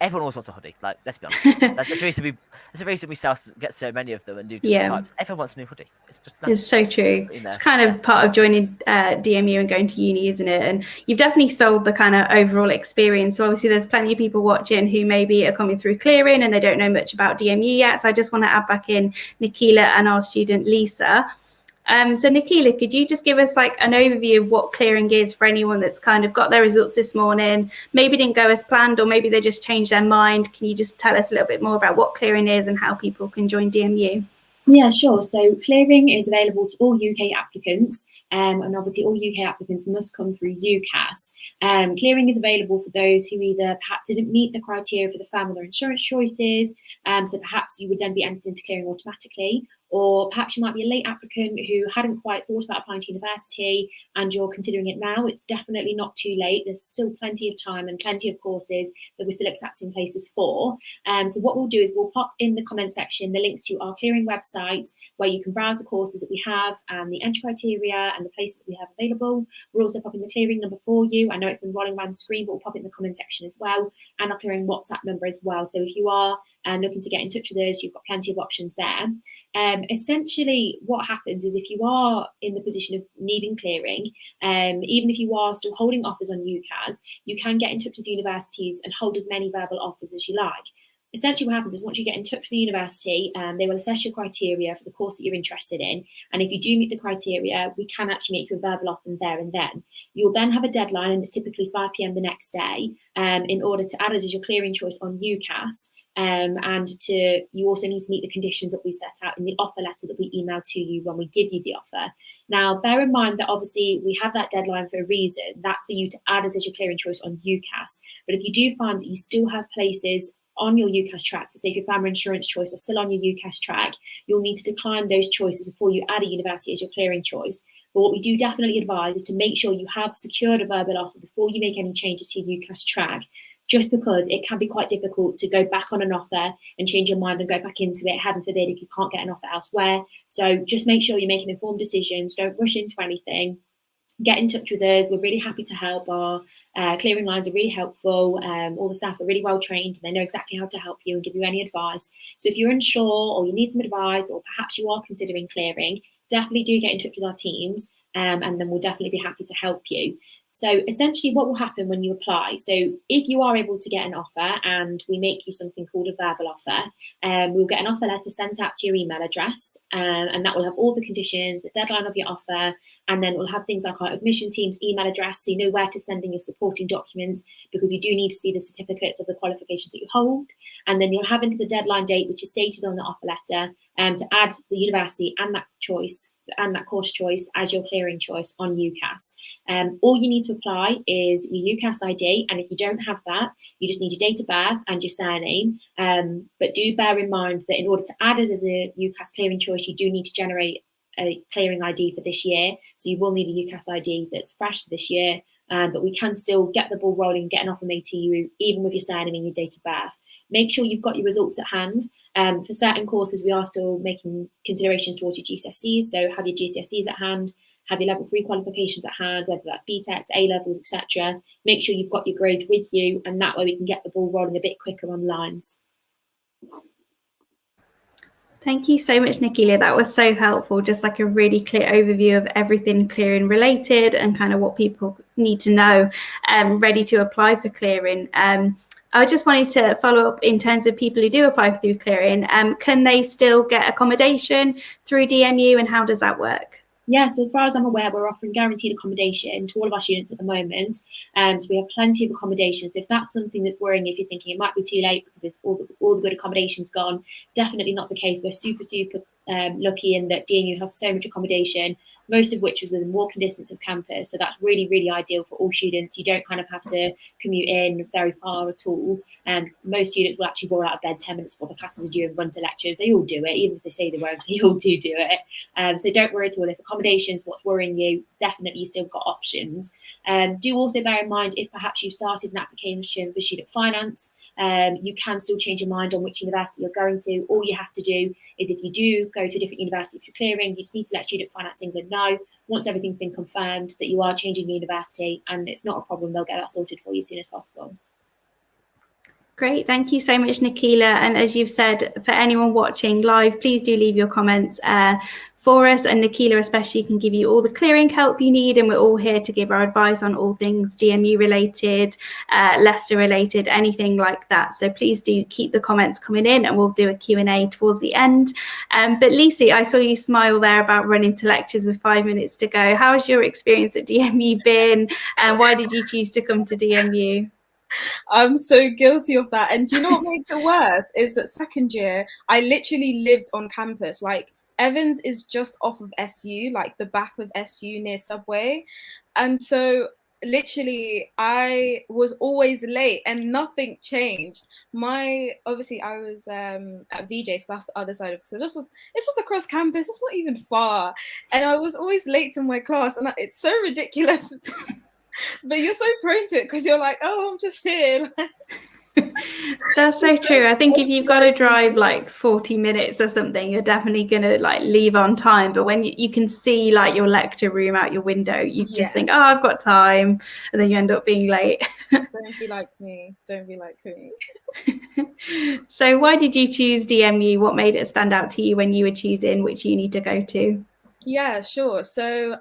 Everyone always wants a hoodie. Like, let's be honest. That's the reason we get so many of them and do different types. Everyone wants a new hoodie. It's just nice. It's so true. It's kind of part of joining DMU and going to uni, isn't it? And you've definitely sold the kind of overall experience. So obviously there's plenty of people watching who maybe are coming through clearing and they don't know much about DMU yet. So I just want to add back in Nikila and our student Lisa. So Nikila, could you just give us like an overview of what clearing is for anyone that's kind of got their results this morning, maybe didn't go as planned, or maybe they just changed their mind? Can you just tell us a little bit more about what clearing is and how people can join DMU? Yeah, sure. So clearing is available to all UK applicants, and obviously all UK applicants must come through UCAS. Clearing is available for those who either perhaps didn't meet the criteria for the family or insurance choices, so perhaps you would then be entered into clearing automatically, or perhaps you might be a late applicant who hadn't quite thought about applying to university and you're considering it now. It's definitely not too late. There's still plenty of time and plenty of courses that we're still accepting places for. So what we'll do is we'll pop in the comment section the links to our clearing website where you can browse the courses that we have and the entry criteria and the places that we have available. We're also popping the clearing number for you. I know it's been rolling around the screen, but we'll pop it in the comment section as well, and our clearing WhatsApp number as well. So if you are looking to get in touch with us, you've got plenty of options there. Essentially, what happens is if you are in the position of needing clearing, even if you are still holding offers on UCAS, you can get in touch with universities and hold as many verbal offers as you like. Essentially, what happens is once you get in touch with the university, they will assess your criteria for the course that you're interested in. And if you do meet the criteria, we can actually make you a verbal offer there and then. You'll then have a deadline, and it's typically 5 p.m. the next day, in order to add it as your clearing choice on UCAS. You also need to meet the conditions that we set out in the offer letter that we email to you when we give you the offer. Now, bear in mind that obviously we have that deadline for a reason. That's for you to add it as your clearing choice on UCAS. But if you do find that you still have places on your UCAS track, so say if your family insurance choice are still on your UCAS track, you'll need to decline those choices before you add a university as your clearing choice. But what we do definitely advise is to make sure you have secured a verbal offer before you make any changes to your UCAS track, just because it can be quite difficult to go back on an offer and change your mind and go back into it, heaven forbid, if you can't get an offer elsewhere. So just make sure you're making informed decisions, don't rush into anything. Get in touch with us. We're really happy to help. Our clearing lines are really helpful. All the staff are really well trained and they know exactly how to help you and give you any advice. So if you're unsure or you need some advice, or perhaps you are considering clearing, definitely do get in touch with our teams, and then we'll definitely be happy to help you. So essentially what will happen when you apply, so if you are able to get an offer and we make you something called a verbal offer, we'll get an offer letter sent out to your email address, and that will have all the conditions, the deadline of your offer, and then we'll have things like our admission team's email address, so you know where to send in your supporting documents, because you do need to see the certificates of the qualifications that you hold. And then you'll have until the deadline date, which is stated on the offer letter, to add the university and that choice and that course choice as your clearing choice on UCAS. All you need to apply is your UCAS ID, and if you don't have that, you just need your date of birth and your surname. But do bear in mind that in order to add it as a UCAS clearing choice, you do need to generate a clearing ID for this year. So you will need a UCAS ID that's fresh for this year, but we can still get the ball rolling and get an offer made to you, even with your surname and your date of birth. Make sure you've got your results at hand. For certain courses, we are still making considerations towards your GCSEs, so have your GCSEs at hand, have your level 3 qualifications at hand, whether that's BTEC, A-levels, etc. Make sure you've got your grades with you, and that way we can get the ball rolling a bit quicker on lines. Thank you so much, Nicola. That was so helpful. Just like a really clear overview of everything clearing related and kind of what people need to know ready to apply for clearing. I just wanted to follow up in terms of people who do apply through clearing. Can they still get accommodation through DMU, and how does that work? Yeah, so as far as I'm aware, we're offering guaranteed accommodation to all of our students at the moment. So we have plenty of accommodations. If that's something that's worrying, if you're thinking it might be too late because it's all the good accommodation's gone, definitely not the case. We're super lucky in that DMU has so much accommodation, most of which is within walking distance of campus. So that's really, really ideal for all students. You don't kind of have to commute in very far at all. And most students will actually roll out of bed 10 minutes before the classes are due and run to lectures. They all do it, even if they say they won't, they all do it. So don't worry at all. If accommodation's what's worrying you, definitely you've still got options. Do also bear in mind, if perhaps you've started an application for student finance, you can still change your mind on which university you're going to. All you have to do is, if you do go to a different university through clearing, you just need to let Student Finance England know once everything's been confirmed that you are changing university, and it's not a problem. They'll get that sorted for you as soon as possible. Great, thank you so much, Nicola. And as you've said, for anyone watching live, please do leave your comments for us, and Nicola especially can give you all the clearing help you need, and we're all here to give our advice on all things DMU related, Leicester related, anything like that. So please do keep the comments coming in, and we'll do a Q&A towards the end. But Lisa, I saw you smile there about running to lectures with 5 minutes to go. How's your experience at DMU been, and why did you choose to come to DMU? I'm so guilty of that. And do you know what makes it worse is that second year, I literally lived on campus. Like, Evans is just off of SU, like the back of SU near Subway. And so literally I was always late and nothing changed. Obviously I was at VJ, so that's the other side of it. So it's just across campus. It's not even far. And I was always late to my class, and it's so ridiculous. But you're so prone to it because you're like, oh, I'm just here. That's so true. I think if you've got to drive like 40 minutes or something, you're definitely going to like leave on time. But when you can see like your lecture room out your window, you just think, oh, I've got time. And then you end up being late. Don't be like me. Don't be like me. So why did you choose DMU? What made it stand out to you when you were choosing which uni to go to? Yeah, sure. So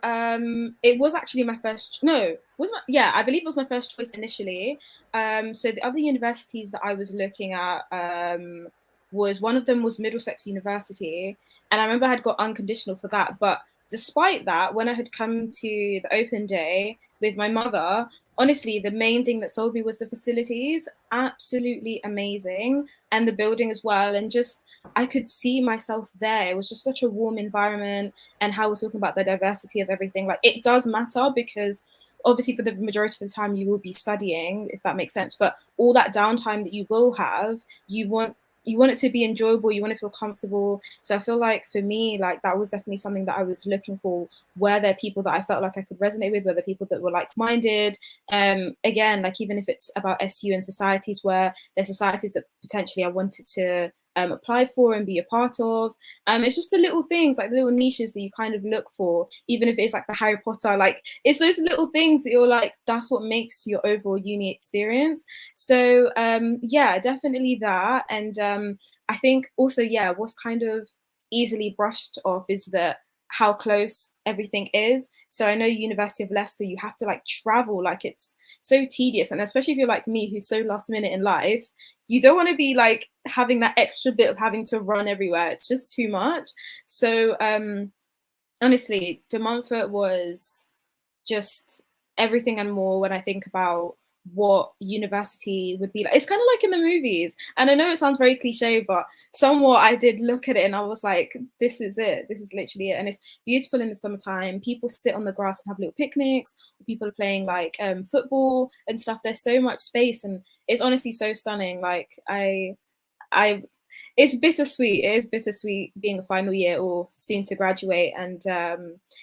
it was actually my first, no, I believe it was my first choice initially. So the other universities that I was looking at was, one of them was Middlesex University, and I remember I had got unconditional for that. But despite that, when I had come to the open day with my mother, honestly, the main thing that sold me was the facilities, absolutely amazing, and the building as well, and just I could see myself there. It was just such a warm environment, and how we're talking about the diversity of everything. Like, it does matter, because obviously for the majority of the time you will be studying, if that makes sense, but all that downtime that you will have, you want it to be enjoyable, you want to feel comfortable. So I feel like for me, like, that was definitely something that I was looking for. Were there people that I felt like I could resonate with? Were there people that were like-minded? Again, like, even if it's about SU and societies, where there's societies that potentially I wanted to apply for and be a part of. It's just the little things, like the little niches that you kind of look for, even if it's like the Harry Potter, like, it's those little things that you're like, that's what makes your overall uni experience. So yeah, definitely that. And I think also, yeah, what's kind of easily brushed off is that how close everything is. So I know University of Leicester, you have to like travel, like, it's so tedious, and especially if you're like me, who's so last minute in life, you don't want to be like having that extra bit of having to run everywhere. It's just too much. So honestly, De Montfort was just everything and more when I think about what university would be like. It's kind of like in the movies. And I know it sounds very cliche, but somewhat I did look at it and I was like, this is it. This is literally it. And it's beautiful in the summertime. People sit on the grass and have little picnics. People are playing like football and stuff. There's so much space, and it's honestly so stunning. Like, I it's bittersweet. It is bittersweet being a final year or soon to graduate. And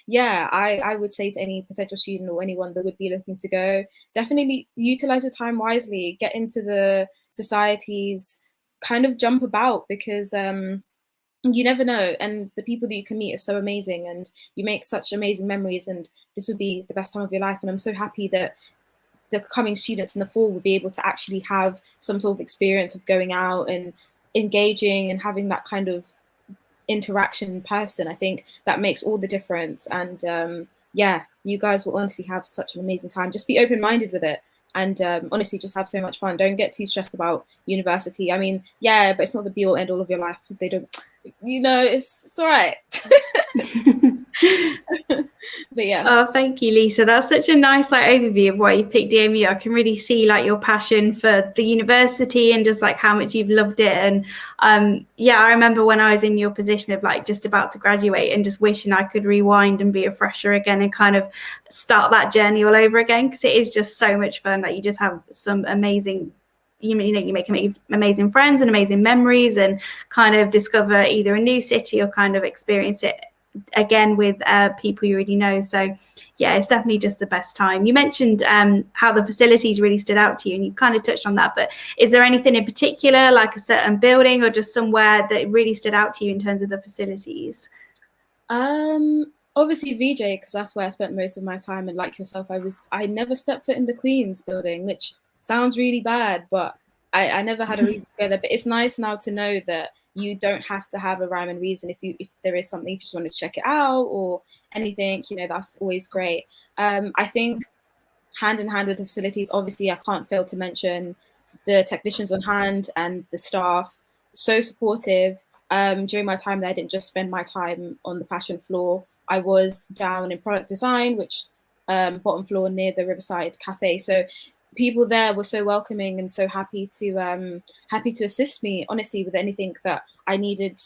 yeah, I would say to any potential student or anyone that would be looking to go, definitely utilize your time wisely, get into the societies, kind of jump about, because you never know. And the people that you can meet are so amazing, and you make such amazing memories, and this would be the best time of your life. And I'm so happy that the coming students in the fall will be able to actually have some sort of experience of going out and engaging and having that kind of interaction in person. I think that makes all the difference. And yeah, you guys will honestly have such an amazing time. Just be open-minded with it, and honestly, just have so much fun. Don't get too stressed about university. I mean, yeah, but it's not the be-all end-all of your life. If they don't, you know, it's all right. But yeah. Oh, thank you, Lisa. That's such a nice like overview of why you picked DMU. I can really see like your passion for the university and just like how much you've loved it. And yeah, I remember when I was in your position of like just about to graduate and just wishing I could rewind and be a fresher again and kind of start that journey all over again, because it is just so much fun. Like, you just have some amazing, you know, you make amazing friends and amazing memories, and kind of discover either a new city or kind of experience it again with people you already know. So yeah, it's definitely just the best time. You mentioned how the facilities really stood out to you, and you kind of touched on that, but is there anything in particular, like a certain building or just somewhere that really stood out to you in terms of the facilities? Obviously VJ, because that's where I spent most of my time, and like yourself, I never stepped foot in the Queen's building, which sounds really bad, but I never had a reason to go there. But it's nice now to know that you don't have to have a rhyme and reason if there is something, if you just want to check it out or anything, you know, that's always great. I think hand in hand with the facilities, obviously I can't fail to mention the technicians on hand and the staff, so supportive. During my time there, I didn't just spend my time on the fashion floor. I was down in product design, which bottom floor near the Riverside Cafe. So people there were so welcoming and so happy to assist me, honestly, with anything that I needed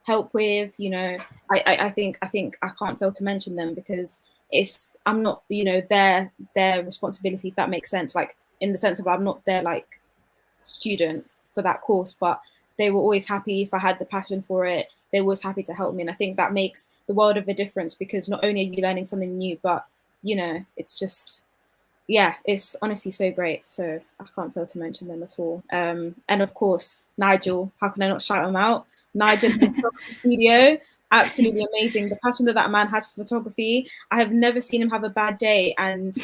help with. You know, I think I can't fail to mention them, because I'm not, you know, their responsibility, if that makes sense, like in the sense of I'm not their like student for that course, but they were always happy if I had the passion for it. They were always happy to help me, and I think that makes the world of a difference, because not only are you learning something new, but you know, it's just, yeah, it's honestly so great. So I can't fail to mention them at all. And of course, Nigel, how can I not shout him out? Nigel in the photography studio, absolutely amazing. The passion that man has for photography, I have never seen him have a bad day, and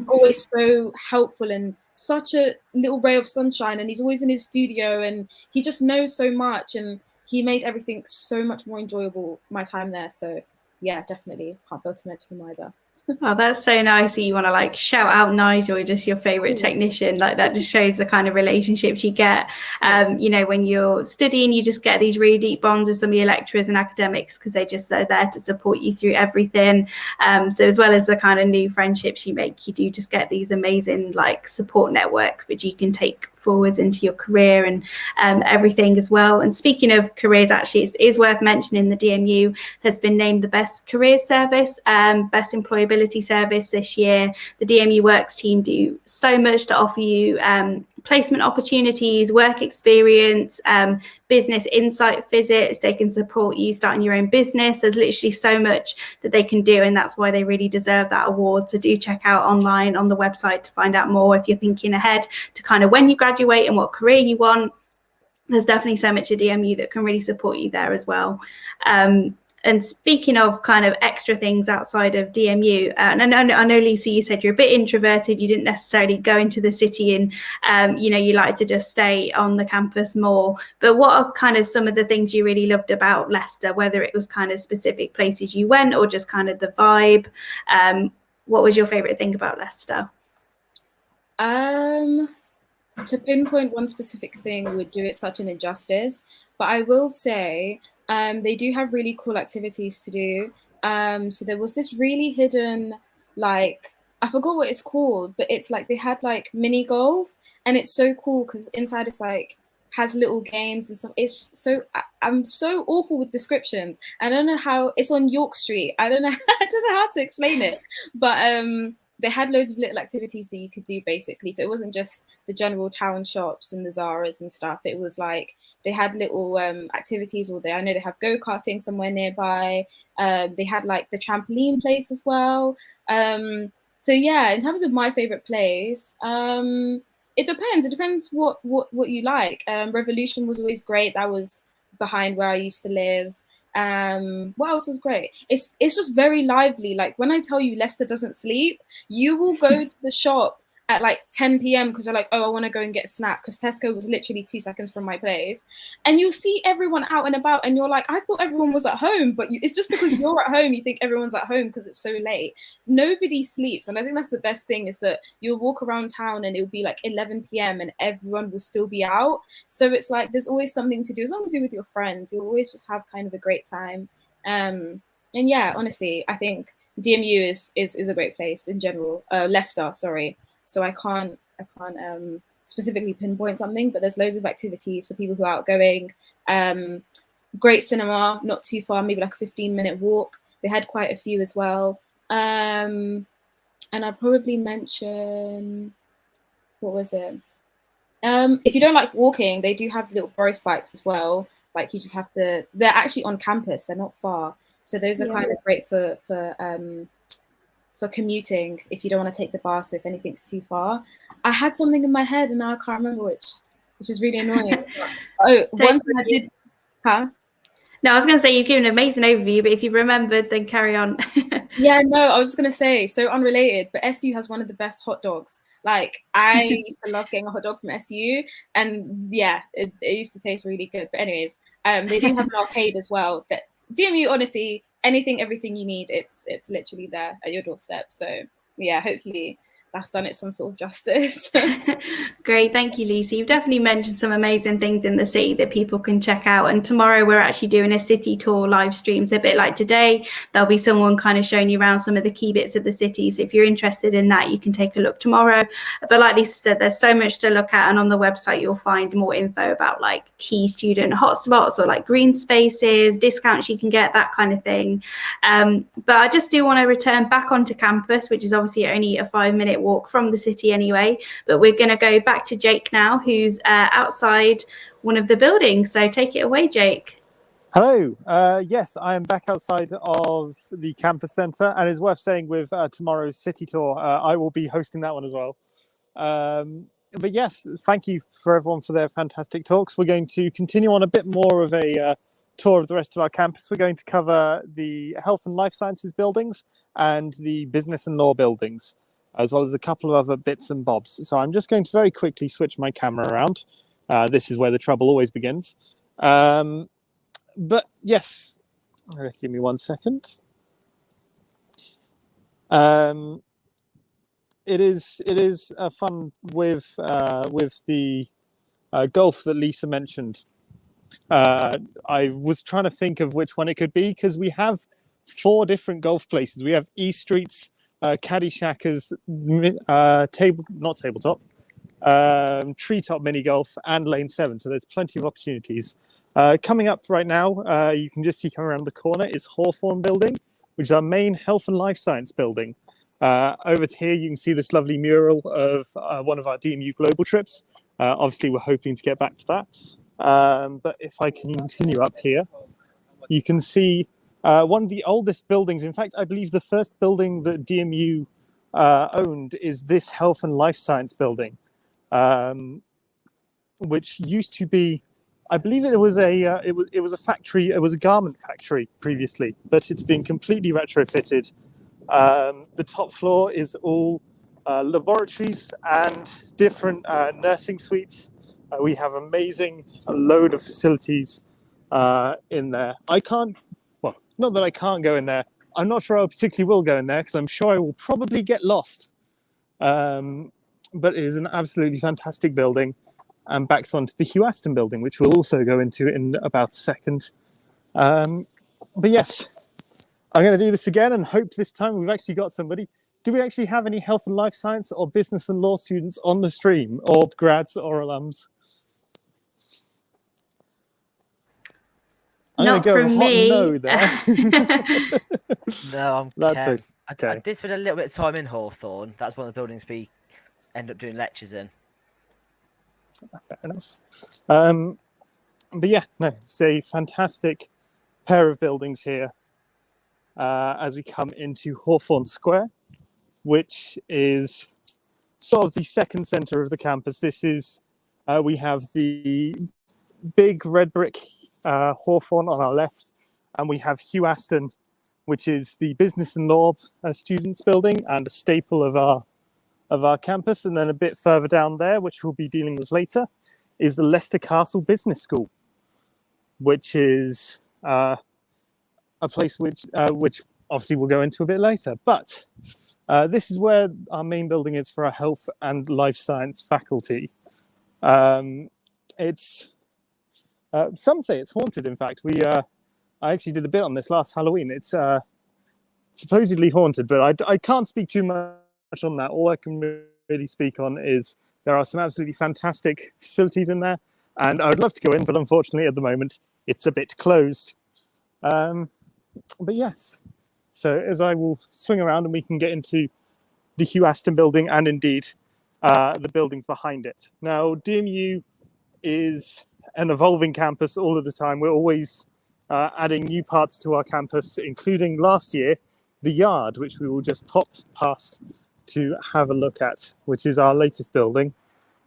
always so helpful and such a little ray of sunshine, and he's always in his studio, and he just knows so much, and he made everything so much more enjoyable, my time there. So yeah, definitely can't fail to mention him either. Oh, that's so nice that you want to like shout out Nigel, just your favorite technician. Like that just shows the kind of relationships you get. You know, when you're studying, you just get these really deep bonds with some of your lecturers and academics because they just are there to support you through everything. So as well as the kind of new friendships you make, you do just get these amazing like support networks which you can take forwards into your career and everything as well. And speaking of careers, actually, it is worth mentioning the DMU has been named the best career service, best employability service this year. The DMU Works team do so much to offer you placement opportunities, work experience, business insight visits. They can support you starting your own business. There's literally so much that they can do, and that's why they really deserve that award. So do check out online on the website to find out more if you're thinking ahead to kind of when you graduate and what career you want. There's definitely so much at DMU that can really support you there as well. And speaking of kind of extra things outside of DMU, and I know, Lisa, you said you're a bit introverted. You didn't necessarily go into the city and, you know, you like to just stay on the campus more. But what are kind of some of the things you really loved about Leicester, whether it was kind of specific places you went or just kind of the vibe? What was your favourite thing about Leicester? To pinpoint one specific thing would do it such an injustice. But I will say, they do have really cool activities to do. So there was this really hidden, like, I forgot what it's called, but it's like they had like mini golf, and it's so cool because inside it's like has little games and stuff. It's so I'm so awful with descriptions. I don't know how. It's on York Street. I don't know. I don't know how to explain it, but they had loads of little activities that you could do basically. So it wasn't just the general town shops and the Zaras and stuff. It was like they had little activities all day. I know they have go-karting somewhere nearby. They had like the trampoline place as well. So yeah, in terms of my favorite place, it depends. It depends what you like. Revolution was always great. That was behind where I used to live. What else was great? It's just very lively. Like when I tell you Leicester doesn't sleep, you will go to the shop at like 10 p.m. because you're like, oh, I want to go and get a snack, because Tesco was literally 2 seconds from my place, and you'll see everyone out and about, and you're like, I thought everyone was at home, but it's just because you're at home, you think everyone's at home because it's so late. Nobody sleeps, and I think that's the best thing, is that you'll walk around town and it'll be like 11 p.m. and everyone will still be out. So it's like there's always something to do. As long as you're with your friends, you'll always just have kind of a great time. And yeah, honestly, I think DMU is a great place in general. Leicester, sorry. So I can't specifically pinpoint something, but there's loads of activities for people who are outgoing. Great cinema, not too far, maybe like a 15-minute walk. They had quite a few as well. And I'd probably mention, what was it? If you don't like walking, they do have little Boris bikes as well. Like you just have to, they're actually on campus, they're not far. So those are kind of great for commuting if you don't want to take the bus or if anything's too far. I had something in my head and now I can't remember which is really annoying. One thing I did, No, I was going to say you've given an amazing overview, but if you remembered, then carry on. Yeah, no, I was just going to say, so unrelated, but SU has one of the best hot dogs. Like I used to love getting a hot dog from SU, and yeah, it used to taste really good. But anyways, they do have an arcade as well. That DMU, honestly, everything you need, it's literally there at your doorstep. So yeah, hopefully that's done it some sort of justice. Great, thank you, Lisa. You've definitely mentioned some amazing things in the city that people can check out. And tomorrow we're actually doing a city tour live stream. So a bit like today, there'll be someone kind of showing you around some of the key bits of the city. So if you're interested in that, you can take a look tomorrow. But like Lisa said, there's so much to look at. And on the website, you'll find more info about like key student hotspots or like green spaces, discounts you can get, that kind of thing. But I just do want to return back onto campus, which is obviously only a 5-minute walk from the city anyway, but we're going to go back to Jake now, who's outside one of the buildings. So take it away, Jake. Hello. Yes, I am back outside of the campus centre, and it's worth saying with tomorrow's city tour, I will be hosting that one as well. But yes, thank you for everyone for their fantastic talks. We're going to continue on a bit more of a tour of the rest of our campus. We're going to cover the health and life sciences buildings and the business and law buildings. as well as a couple of other bits and bobs. So I'm just going to very quickly switch my camera around. This is where the trouble always begins. But yes, give me 1 second. It is fun with the golf that Lisa mentioned. I was trying to think of which one it could be, because we have 4 different golf places. We have East Streets, Caddyshackers, Treetop Mini Golf, and Lane 7. So there's plenty of opportunities. Coming up right now, you can just see coming around the corner is Hawthorne Building, which is our main health and life science building. Over here, you can see this lovely mural of one of our DMU global trips. Obviously, we're hoping to get back to that. But if I can continue up here, you can see one of the oldest buildings. In fact, I believe the first building that DMU owned is this health and life science building, which used to be, I believe it was a factory. It was a garment factory previously, but it's been completely retrofitted. The top floor is all laboratories and different nursing suites. We have amazing load of facilities in there. Not that I can't go in there. I'm not sure I particularly will go in there, because I'm sure I will probably get lost. But it is an absolutely fantastic building, and backs onto the Hugh Aston building, which we'll also go into in about a second. But yes, I'm going to do this again and hope this time we've actually got somebody. Do we actually have any health and life science or business and law students on the stream, or grads or alums? I'm Not going to go from hot me. no there. No, That's okay. okay. I did spend a little bit of time in Hawthorne. That's one of the buildings we end up doing lectures in. Fair enough. But yeah, no, it's a fantastic pair of buildings here as we come into Hawthorne Square, which is sort of the second centre of the campus. This is, we have the big red brick Hawthorne on our left, and we have Hugh Aston, which is the business and law students building and a staple of our campus. And then a bit further down there, which we'll be dealing with later, is the Leicester Castle Business School, which is a place which obviously we'll go into a bit later. But this is where our main building is for our health and life science faculty. It's some say it's haunted. In fact, I actually did a bit on this last Halloween. It's supposedly haunted, but I can't speak too much on that. All I can really speak on is there are some absolutely fantastic facilities in there, and I would love to go in, but unfortunately at the moment it's a bit closed. But yes, so as I will swing around and we can get into the Hugh Aston building and indeed the buildings behind it. Now, DMU is an evolving campus all of the time. We're always adding new parts to our campus, including last year, the Yard, which we will just pop past to have a look at, which is our latest building.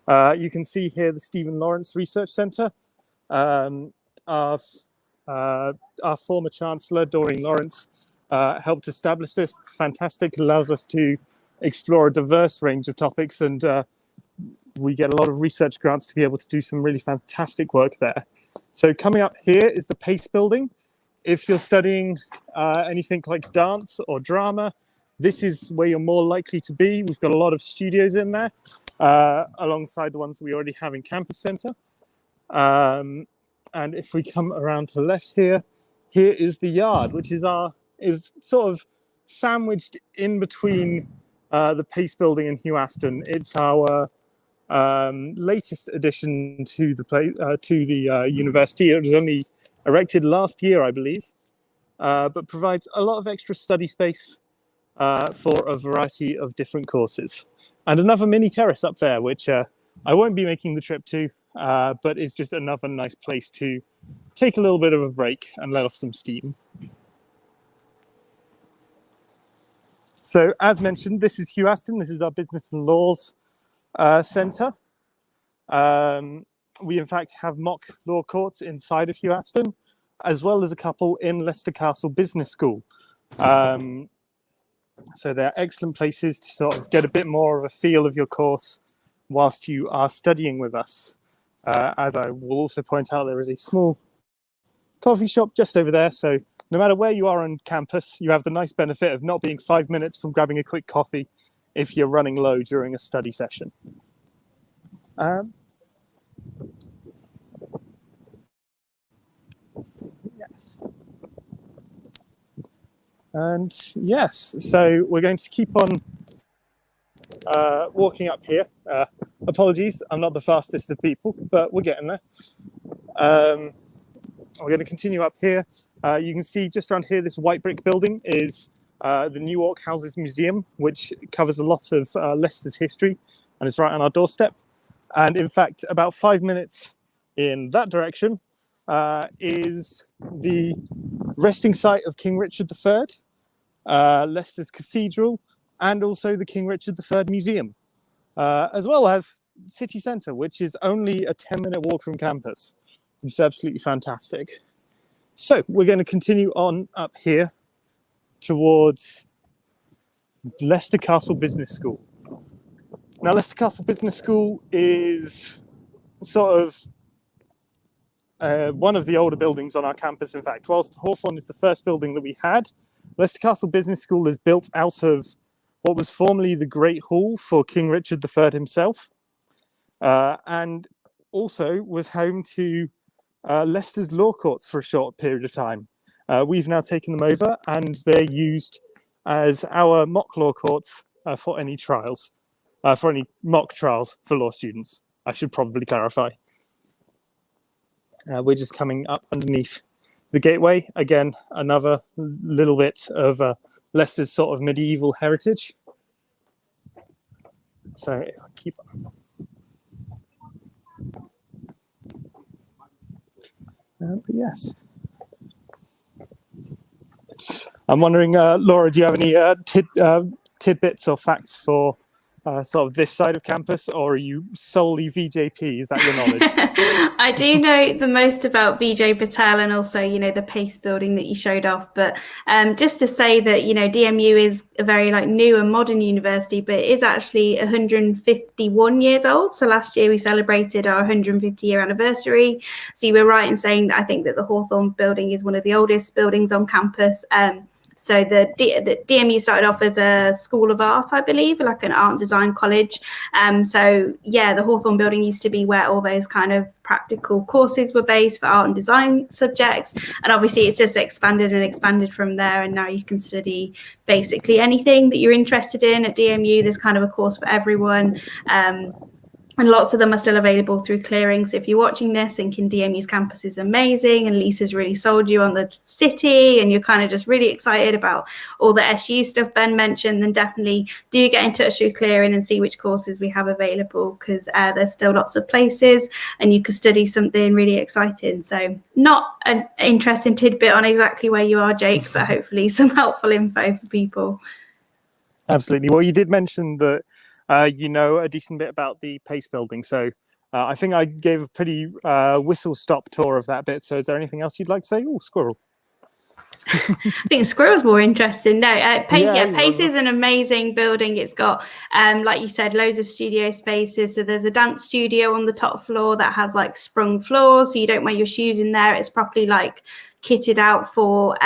You can see here the Stephen Lawrence Research Centre. Our former Chancellor, Doreen Lawrence, helped establish this. It's fantastic. It allows us to explore a diverse range of topics, and we get a lot of research grants to be able to do some really fantastic work there. So coming up here is the Pace Building. If you're studying anything like dance or drama, this is where you're more likely to be. We've got a lot of studios in there, alongside the ones we already have in Campus Centre. And if we come around to the left here, here is the Yard, which is sort of sandwiched in between the Pace Building and Hugh Aston. It's our latest addition to the university. It was only erected last year, I believe, but provides a lot of extra study space for a variety of different courses. And another mini terrace up there, which I won't be making the trip to, but it's just another nice place to take a little bit of a break and let off some steam. So as mentioned, this is Hugh Aston. This is our Business and Laws Centre. We in fact have mock law courts inside of Hugh Aston, as well as a couple in Leicester Castle Business School. So they're excellent places to sort of get a bit more of a feel of your course whilst you are studying with us. As I will also point out, there is a small coffee shop just over there. So no matter where you are on campus, you have the nice benefit of not being 5 minutes from grabbing a quick coffee if you're running low during a study session. Yes. And yes, so we're going to keep on walking up here. Apologies, I'm not the fastest of people, but we're getting there. We're going to continue up here. You can see just around here, this white brick building is the Newark Houses Museum, which covers a lot of Leicester's history, and it's right on our doorstep. And in fact, about 5 minutes in that direction is the resting site of King Richard III, Leicester's Cathedral, and also the King Richard III Museum, as well as city centre, which is only a 10-minute walk from campus. It's absolutely fantastic. So we're going to continue on up here towards Leicester Castle Business School. Now, Leicester Castle Business School is sort of one of the older buildings on our campus. In fact, whilst Hawthorne is the first building that we had, Leicester Castle Business School is built out of what was formerly the Great Hall for King Richard III himself, and also was home to Leicester's law courts for a short period of time. We've now taken them over, and they're used as our mock law courts for any trials, for any mock trials for law students. I should probably clarify. We're just coming up underneath the gateway. Again, another little bit of Leicester's sort of medieval heritage. So keep on. But yes. I'm wondering, Laura, do you have any tidbits or facts for sort of this side of campus, or are you solely VJP? Is that your knowledge? I do know the most about Vijay Patel and also, you know, the Pace building that you showed off. But just to say that, you know, DMU is a very like new and modern university, but it is actually 151 years old. So last year we celebrated our 150-year anniversary. So you were right in saying that I think that the Hawthorne building is one of the oldest buildings on campus. So the DMU started off as a school of art, I believe, like an art and design college. So yeah, the Hawthorne building used to be where all those kind of practical courses were based for art and design subjects. And obviously it's just expanded and expanded from there. And now you can study basically anything that you're interested in at DMU. There's kind of a course for everyone. And lots of them are still available through clearing. So if you're watching this thinking DMU's campus is amazing and Lisa's really sold you on the city and you're kind of just really excited about all the SU stuff Ben mentioned, then definitely do get in touch with clearing and see which courses we have available, because there's still lots of places and you could study something really exciting. So not an interesting tidbit on exactly where you are, Jake, but hopefully some helpful info for people. Absolutely. Well, you did mention that you know a decent bit about the Pace building. So I think I gave a pretty whistle-stop tour of that bit. So is there anything else you'd like to say? Oh, squirrel. I think Squirrel's more interesting. No, Pace is an amazing building. It's got, like you said, loads of studio spaces. So there's a dance studio on the top floor that has like sprung floors, so you don't wear your shoes in there. It's properly like kitted out for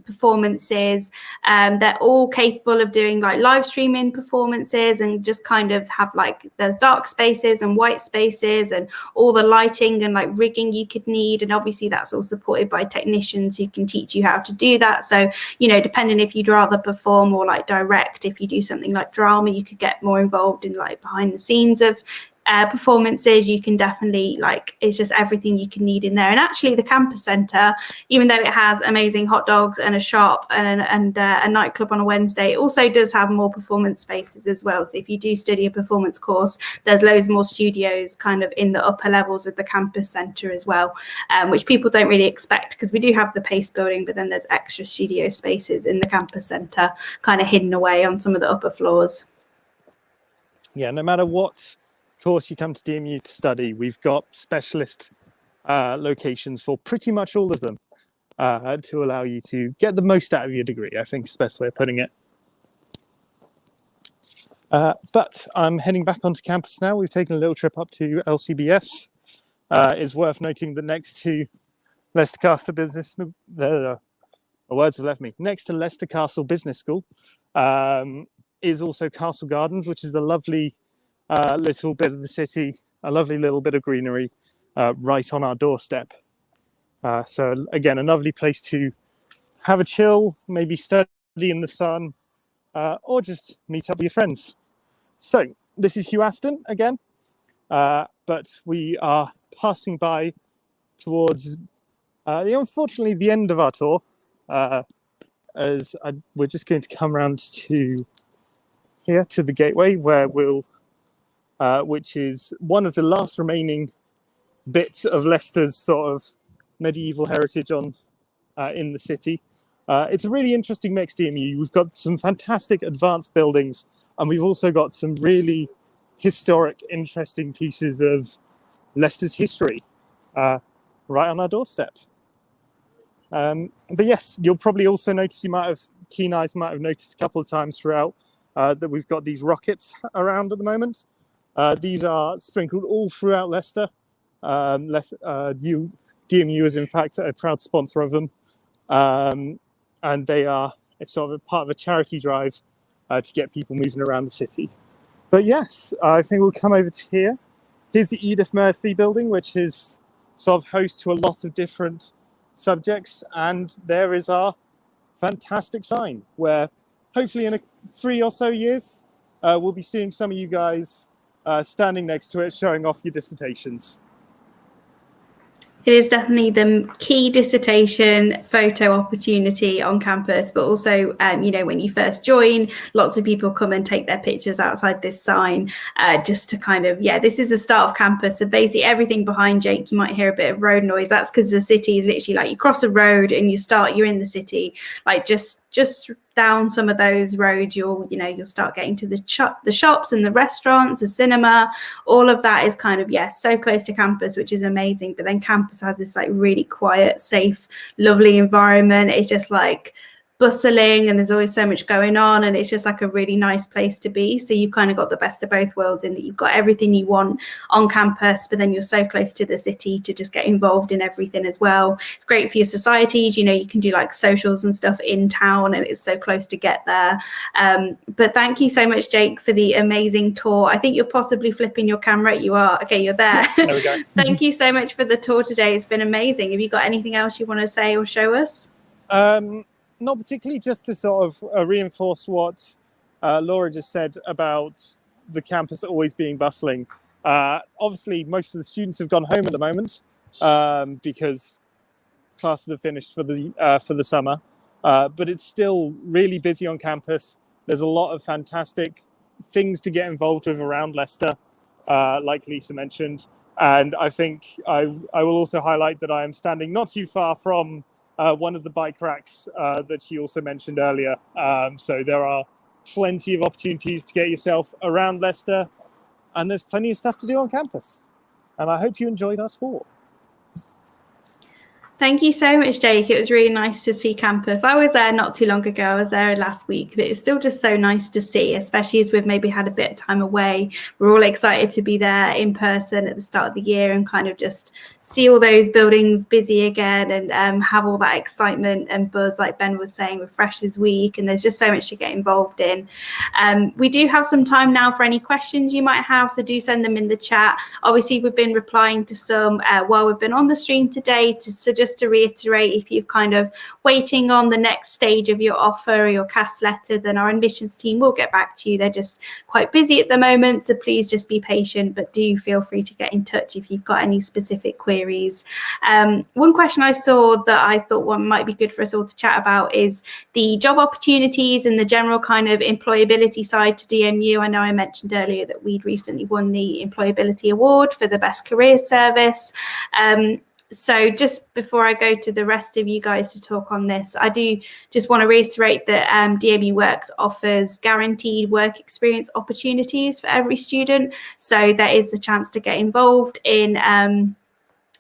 performances. They're all capable of doing like live streaming performances and just kind of have like, there's dark spaces and white spaces and all the lighting and like rigging you could need. And obviously that's all supported by technicians who can teach you how to do that. So, you know, depending if you'd rather perform or like direct, if you do something like drama, you could get more involved in like behind the scenes of performances. You can definitely like, it's just everything you can need in there. And actually the campus centre, even though it has amazing hot dogs and a shop and a nightclub on a Wednesday, it also does have more performance spaces as well. So if you do study a performance course, there's loads more studios kind of in the upper levels of the campus centre as well, which people don't really expect, because we do have the Pace building, but then there's extra studio spaces in the campus centre kind of hidden away on some of the upper floors. Yeah, no matter what course you come to DMU to study, we've got specialist locations for pretty much all of them to allow you to get the most out of your degree, I think is the best way of putting it. But I'm heading back onto campus now. We've taken a little trip up to LCBS. It's worth noting that next to Leicester Castle Business, the words have left me. Next to Leicester Castle Business School is also Castle Gardens, which is a lovely little bit of the city, a lovely little bit of greenery right on our doorstep. So again, a lovely place to have a chill, maybe study in the sun, or just meet up with your friends. So this is Hugh Aston again, but we are passing by towards unfortunately the end of our tour, we're just going to come around to here to the gateway where which is one of the last remaining bits of Leicester's sort of medieval heritage in the city. It's a really interesting mixed DMU. We've got some fantastic advanced buildings, and we've also got some really historic, interesting pieces of Leicester's history right on our doorstep. But yes, you'll probably also notice, keen eyes might have noticed a couple of times throughout that we've got these rockets around at the moment. These are sprinkled all throughout Leicester. DMU is in fact a proud sponsor of them. And it's sort of a part of a charity drive to get people moving around the city. But yes, I think we'll come over to here. Here's the Edith Murphy building, which is sort of host to a lot of different subjects. And there is our fantastic sign where hopefully in 3 or so years, we'll be seeing some of you guys standing next to it, showing off your dissertations. It is definitely the key dissertation photo opportunity on campus, but also, when you first join, lots of people come and take their pictures outside this sign just to kind of, this is the start of campus. So basically everything behind Jake, you might hear a bit of road noise. That's because the city is literally like you cross a road and you're in the city, like just down some of those roads, you'll start getting to the shops and the restaurants, the cinema. All of that is kind of so close to campus, which is amazing. But then campus has this like really quiet, safe, lovely environment. It's just like bustling and there's always so much going on, and it's just like a really nice place to be. So you've kind of got the best of both worlds in that you've got everything you want on campus, but then you're so close to the city to just get involved in everything as well. It's great for your societies, you can do like socials and stuff in town, and it's so close to get there. But thank you so much, Jake, for the amazing tour. I think you're possibly flipping your camera. You are. Okay, you're there. There we go. Thank you so much for the tour today. It's been amazing. Have you got anything else you want to say or show us? Not particularly, just to sort of reinforce what Laura just said about the campus always being bustling. Obviously, most of the students have gone home at the moment because classes are finished for the summer. But it's still really busy on campus. There's a lot of fantastic things to get involved with around Leicester, like Lisa mentioned. And I think I will also highlight that I am standing not too far from one of the bike racks that she also mentioned earlier. So there are plenty of opportunities to get yourself around Leicester, and there's plenty of stuff to do on campus. And I hope you enjoyed our tour. Thank you so much, Jake. It was really nice to see campus. I was there not too long ago. I was there last week, but it's still just so nice to see, especially as we've maybe had a bit of time away. We're all excited to be there in person at the start of the year and kind of just see all those buildings busy again and have all that excitement and buzz, like Ben was saying, with Freshers Week. And there's just so much to get involved in. We do have some time now for any questions you might have, so do send them in the chat. Obviously, we've been replying to some while we've been on the stream today. So just to reiterate, if you're kind of waiting on the next stage of your offer or your cast letter, then our admissions team will get back to you. They're just quite busy at the moment, so please just be patient, but do feel free to get in touch if you've got any specific queries. One question I saw that I thought one might be good for us all to chat about is the job opportunities and the general kind of employability side to DMU. I know I mentioned earlier that we'd recently won the Employability Award for the Best Career Service. So just before I go to the rest of you guys to talk on this, I do just want to reiterate that DMU Works offers guaranteed work experience opportunities for every student. So there is the chance to get involved in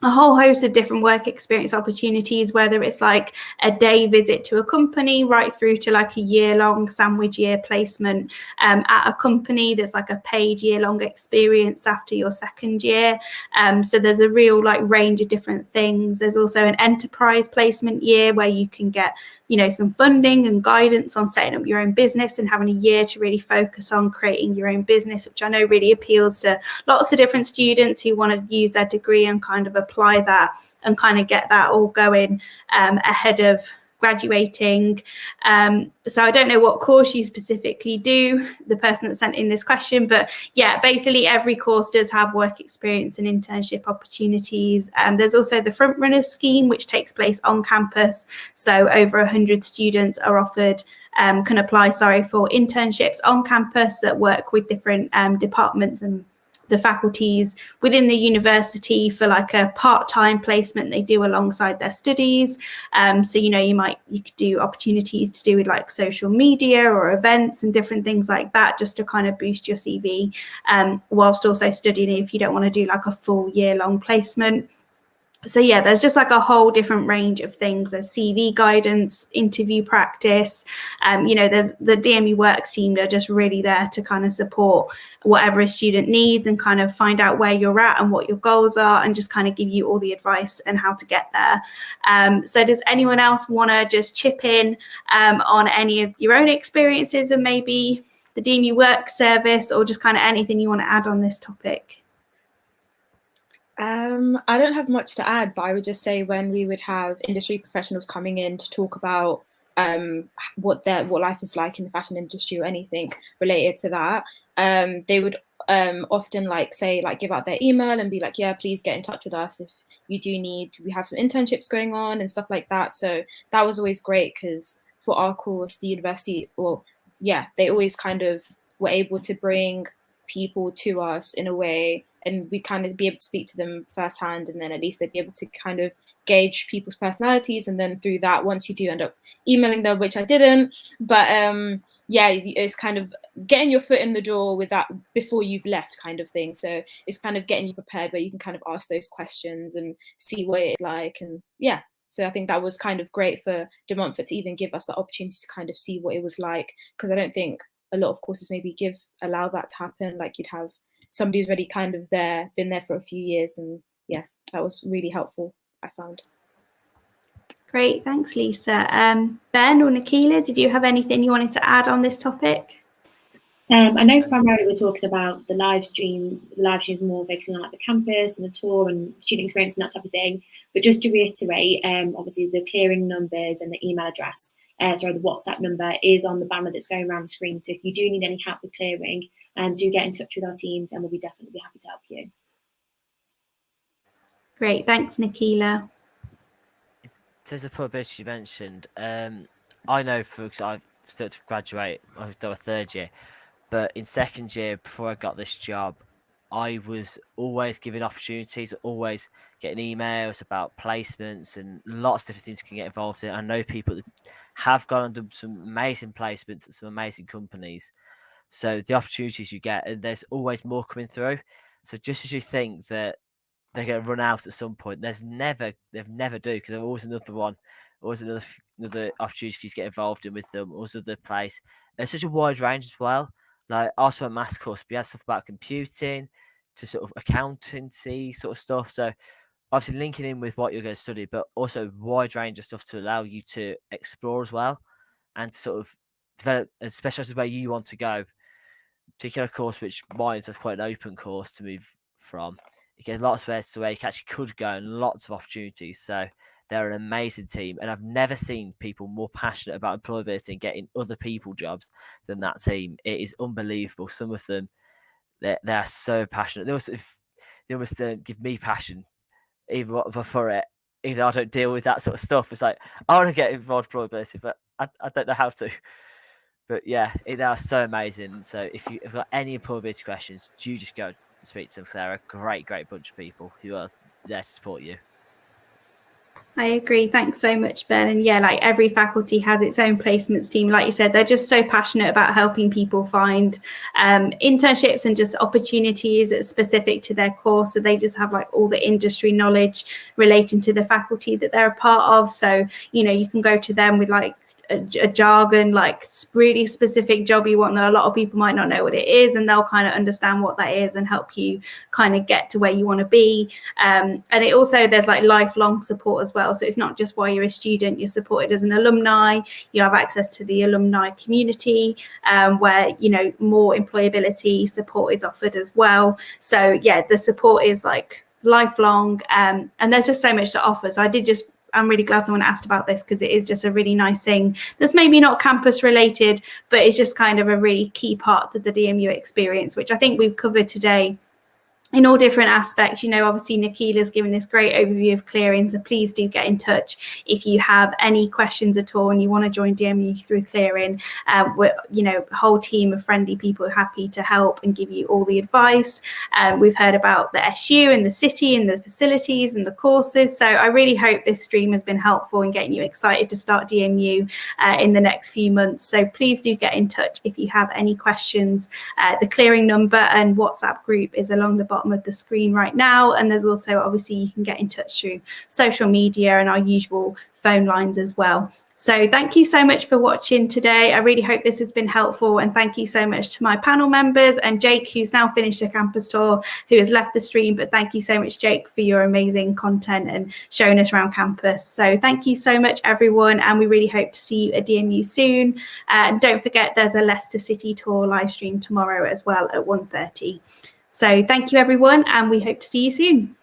a whole host of different work experience opportunities, whether it's like a day visit to a company right through to like a year-long sandwich year placement at a company. There's like a paid year-long experience after your second year. So there's a real like range of different things. There's also an enterprise placement year where you can get, you know, some funding and guidance on setting up your own business and having a year to really focus on creating your own business, which I know really appeals to lots of different students who want to use their degree and kind of apply that and kind of get that all going ahead of graduating. So I don't know what course you specifically do, the person that sent in this question, but yeah, basically every course does have work experience and internship opportunities. There's also the Front Runners scheme, which takes place on campus. So over 100 students are offered can apply for internships on campus that work with different departments and the faculties within the university for like a part-time placement they do alongside their studies. So, you know, you could do opportunities to do with like social media or events and different things like that, just to kind of boost your CV whilst also studying if you don't want to do like a full year-long placement. So yeah, there's just like a whole different range of things. There's CV guidance, interview practice. You know, there's the DMU works team. They're just really there to kind of support whatever a student needs and kind of find out where you're at and what your goals are and just kind of give you all the advice and how to get there. So does anyone else want to just chip in on any of your own experiences and maybe the DMU work service, or just kind of anything you want to add on this topic? I don't have much to add, but I would just say when we would have industry professionals coming in to talk about what life is like in the fashion industry or anything related to that, they would often give out their email and be like, yeah, please get in touch with us if you do need, we have some internships going on and stuff like that. So that was always great because for our course, the university, they always kind of were able to bring people to us in a way, and we kind of be able to speak to them firsthand, and then at least they'd be able to kind of gauge people's personalities. And then through that, once you do end up emailing them, which I didn't, but it's kind of getting your foot in the door with that before you've left kind of thing. So it's kind of getting you prepared where you can kind of ask those questions and see what it's like. And yeah, so I think that was kind of great for De Montfort to even give us the opportunity to kind of see what it was like, because I don't think a lot of courses maybe allow that to happen. Like you'd have somebody who's already kind of been there for a few years, and yeah, that was really helpful, I found. Great, thanks, Lisa. Ben or Nikila, did you have anything you wanted to add on this topic? I know primarily we're talking about the live stream. The live stream is more focusing on like the campus and the tour and student experience and that type of thing. But just to reiterate, obviously the clearing numbers and the email address, the WhatsApp number is on the banner that's going around the screen. So if you do need any help with clearing, do get in touch with our teams and we'll definitely be happy to help you. Great, thanks, Nikila. In terms of probability you mentioned, I know because I've still to graduate, I've done a third year, but in second year, before I got this job, I was always given opportunities, always getting emails about placements and lots of different things you can get involved in. I know people that have gone and done some amazing placements at some amazing companies. So the opportunities you get, and there's always more coming through. So just as you think that they're going to run out at some point, they've never do, because there's always another one, always another opportunity for you to get involved in with them, always another place. There's such a wide range as well. Like also a maths course, we had stuff about computing to sort of accountancy sort of stuff. So obviously linking in with what you're going to study, but also a wide range of stuff to allow you to explore as well and to sort of develop and specialize where you want to go. Particular course, which mine is quite an open course to move from. You get lots of areas to where you actually could go and lots of opportunities. So they're an amazing team, and I've never seen people more passionate about employability and getting other people jobs than that team. It is unbelievable. Some of them, they are so passionate. They almost give me passion, even for it. Even though I don't deal with that sort of stuff, it's like I want to get involved in employability, but I don't know how to. But yeah, they are so amazing. So if you've got any employability questions, do just go speak to them, because they're a great bunch of people who are there to support you. I agree. Thanks so much, Ben. And yeah, like every faculty has its own placements team. Like you said, they're just so passionate about helping people find internships and just opportunities specific to their course. So they just have like all the industry knowledge relating to the faculty that they're a part of. So, you know, you can go to them with like a jargon, like really specific job you want that a lot of people might not know what it is, and they'll kind of understand what that is and help you kind of get to where you want to be. And it also, there's like lifelong support as well. So it's not just while you're a student, you're supported as an alumni, you have access to the alumni community where, you know, more employability support is offered as well. So yeah, the support is like lifelong and there's just so much to offer. So I'm really glad someone asked about this, because it is just a really nice thing that's maybe not campus related, but it's just kind of a really key part of the DMU experience, which I think we've covered today in all different aspects. You know, obviously Nikila's given this great overview of clearing, so please do get in touch if you have any questions at all and you want to join DMU through clearing. We're, you know, a whole team of friendly people happy to help and give you all the advice. We've heard about the SU and the city and the facilities and the courses, so I really hope this stream has been helpful in getting you excited to start DMU in the next few months. So please do get in touch if you have any questions. The clearing number and WhatsApp group is along the bottom of the screen right now, and there's also, obviously, you can get in touch through social media and our usual phone lines as well. So thank you so much for watching today. I really hope this has been helpful, and thank you so much to my panel members and Jake, who's now finished the campus tour, who has left the stream. But thank you so much, Jake, for your amazing content and showing us around campus. So thank you so much, everyone, and we really hope to see you at DMU soon. And don't forget, there's a Leicester City tour live stream tomorrow as well at 1:30. So thank you, everyone, and we hope to see you soon.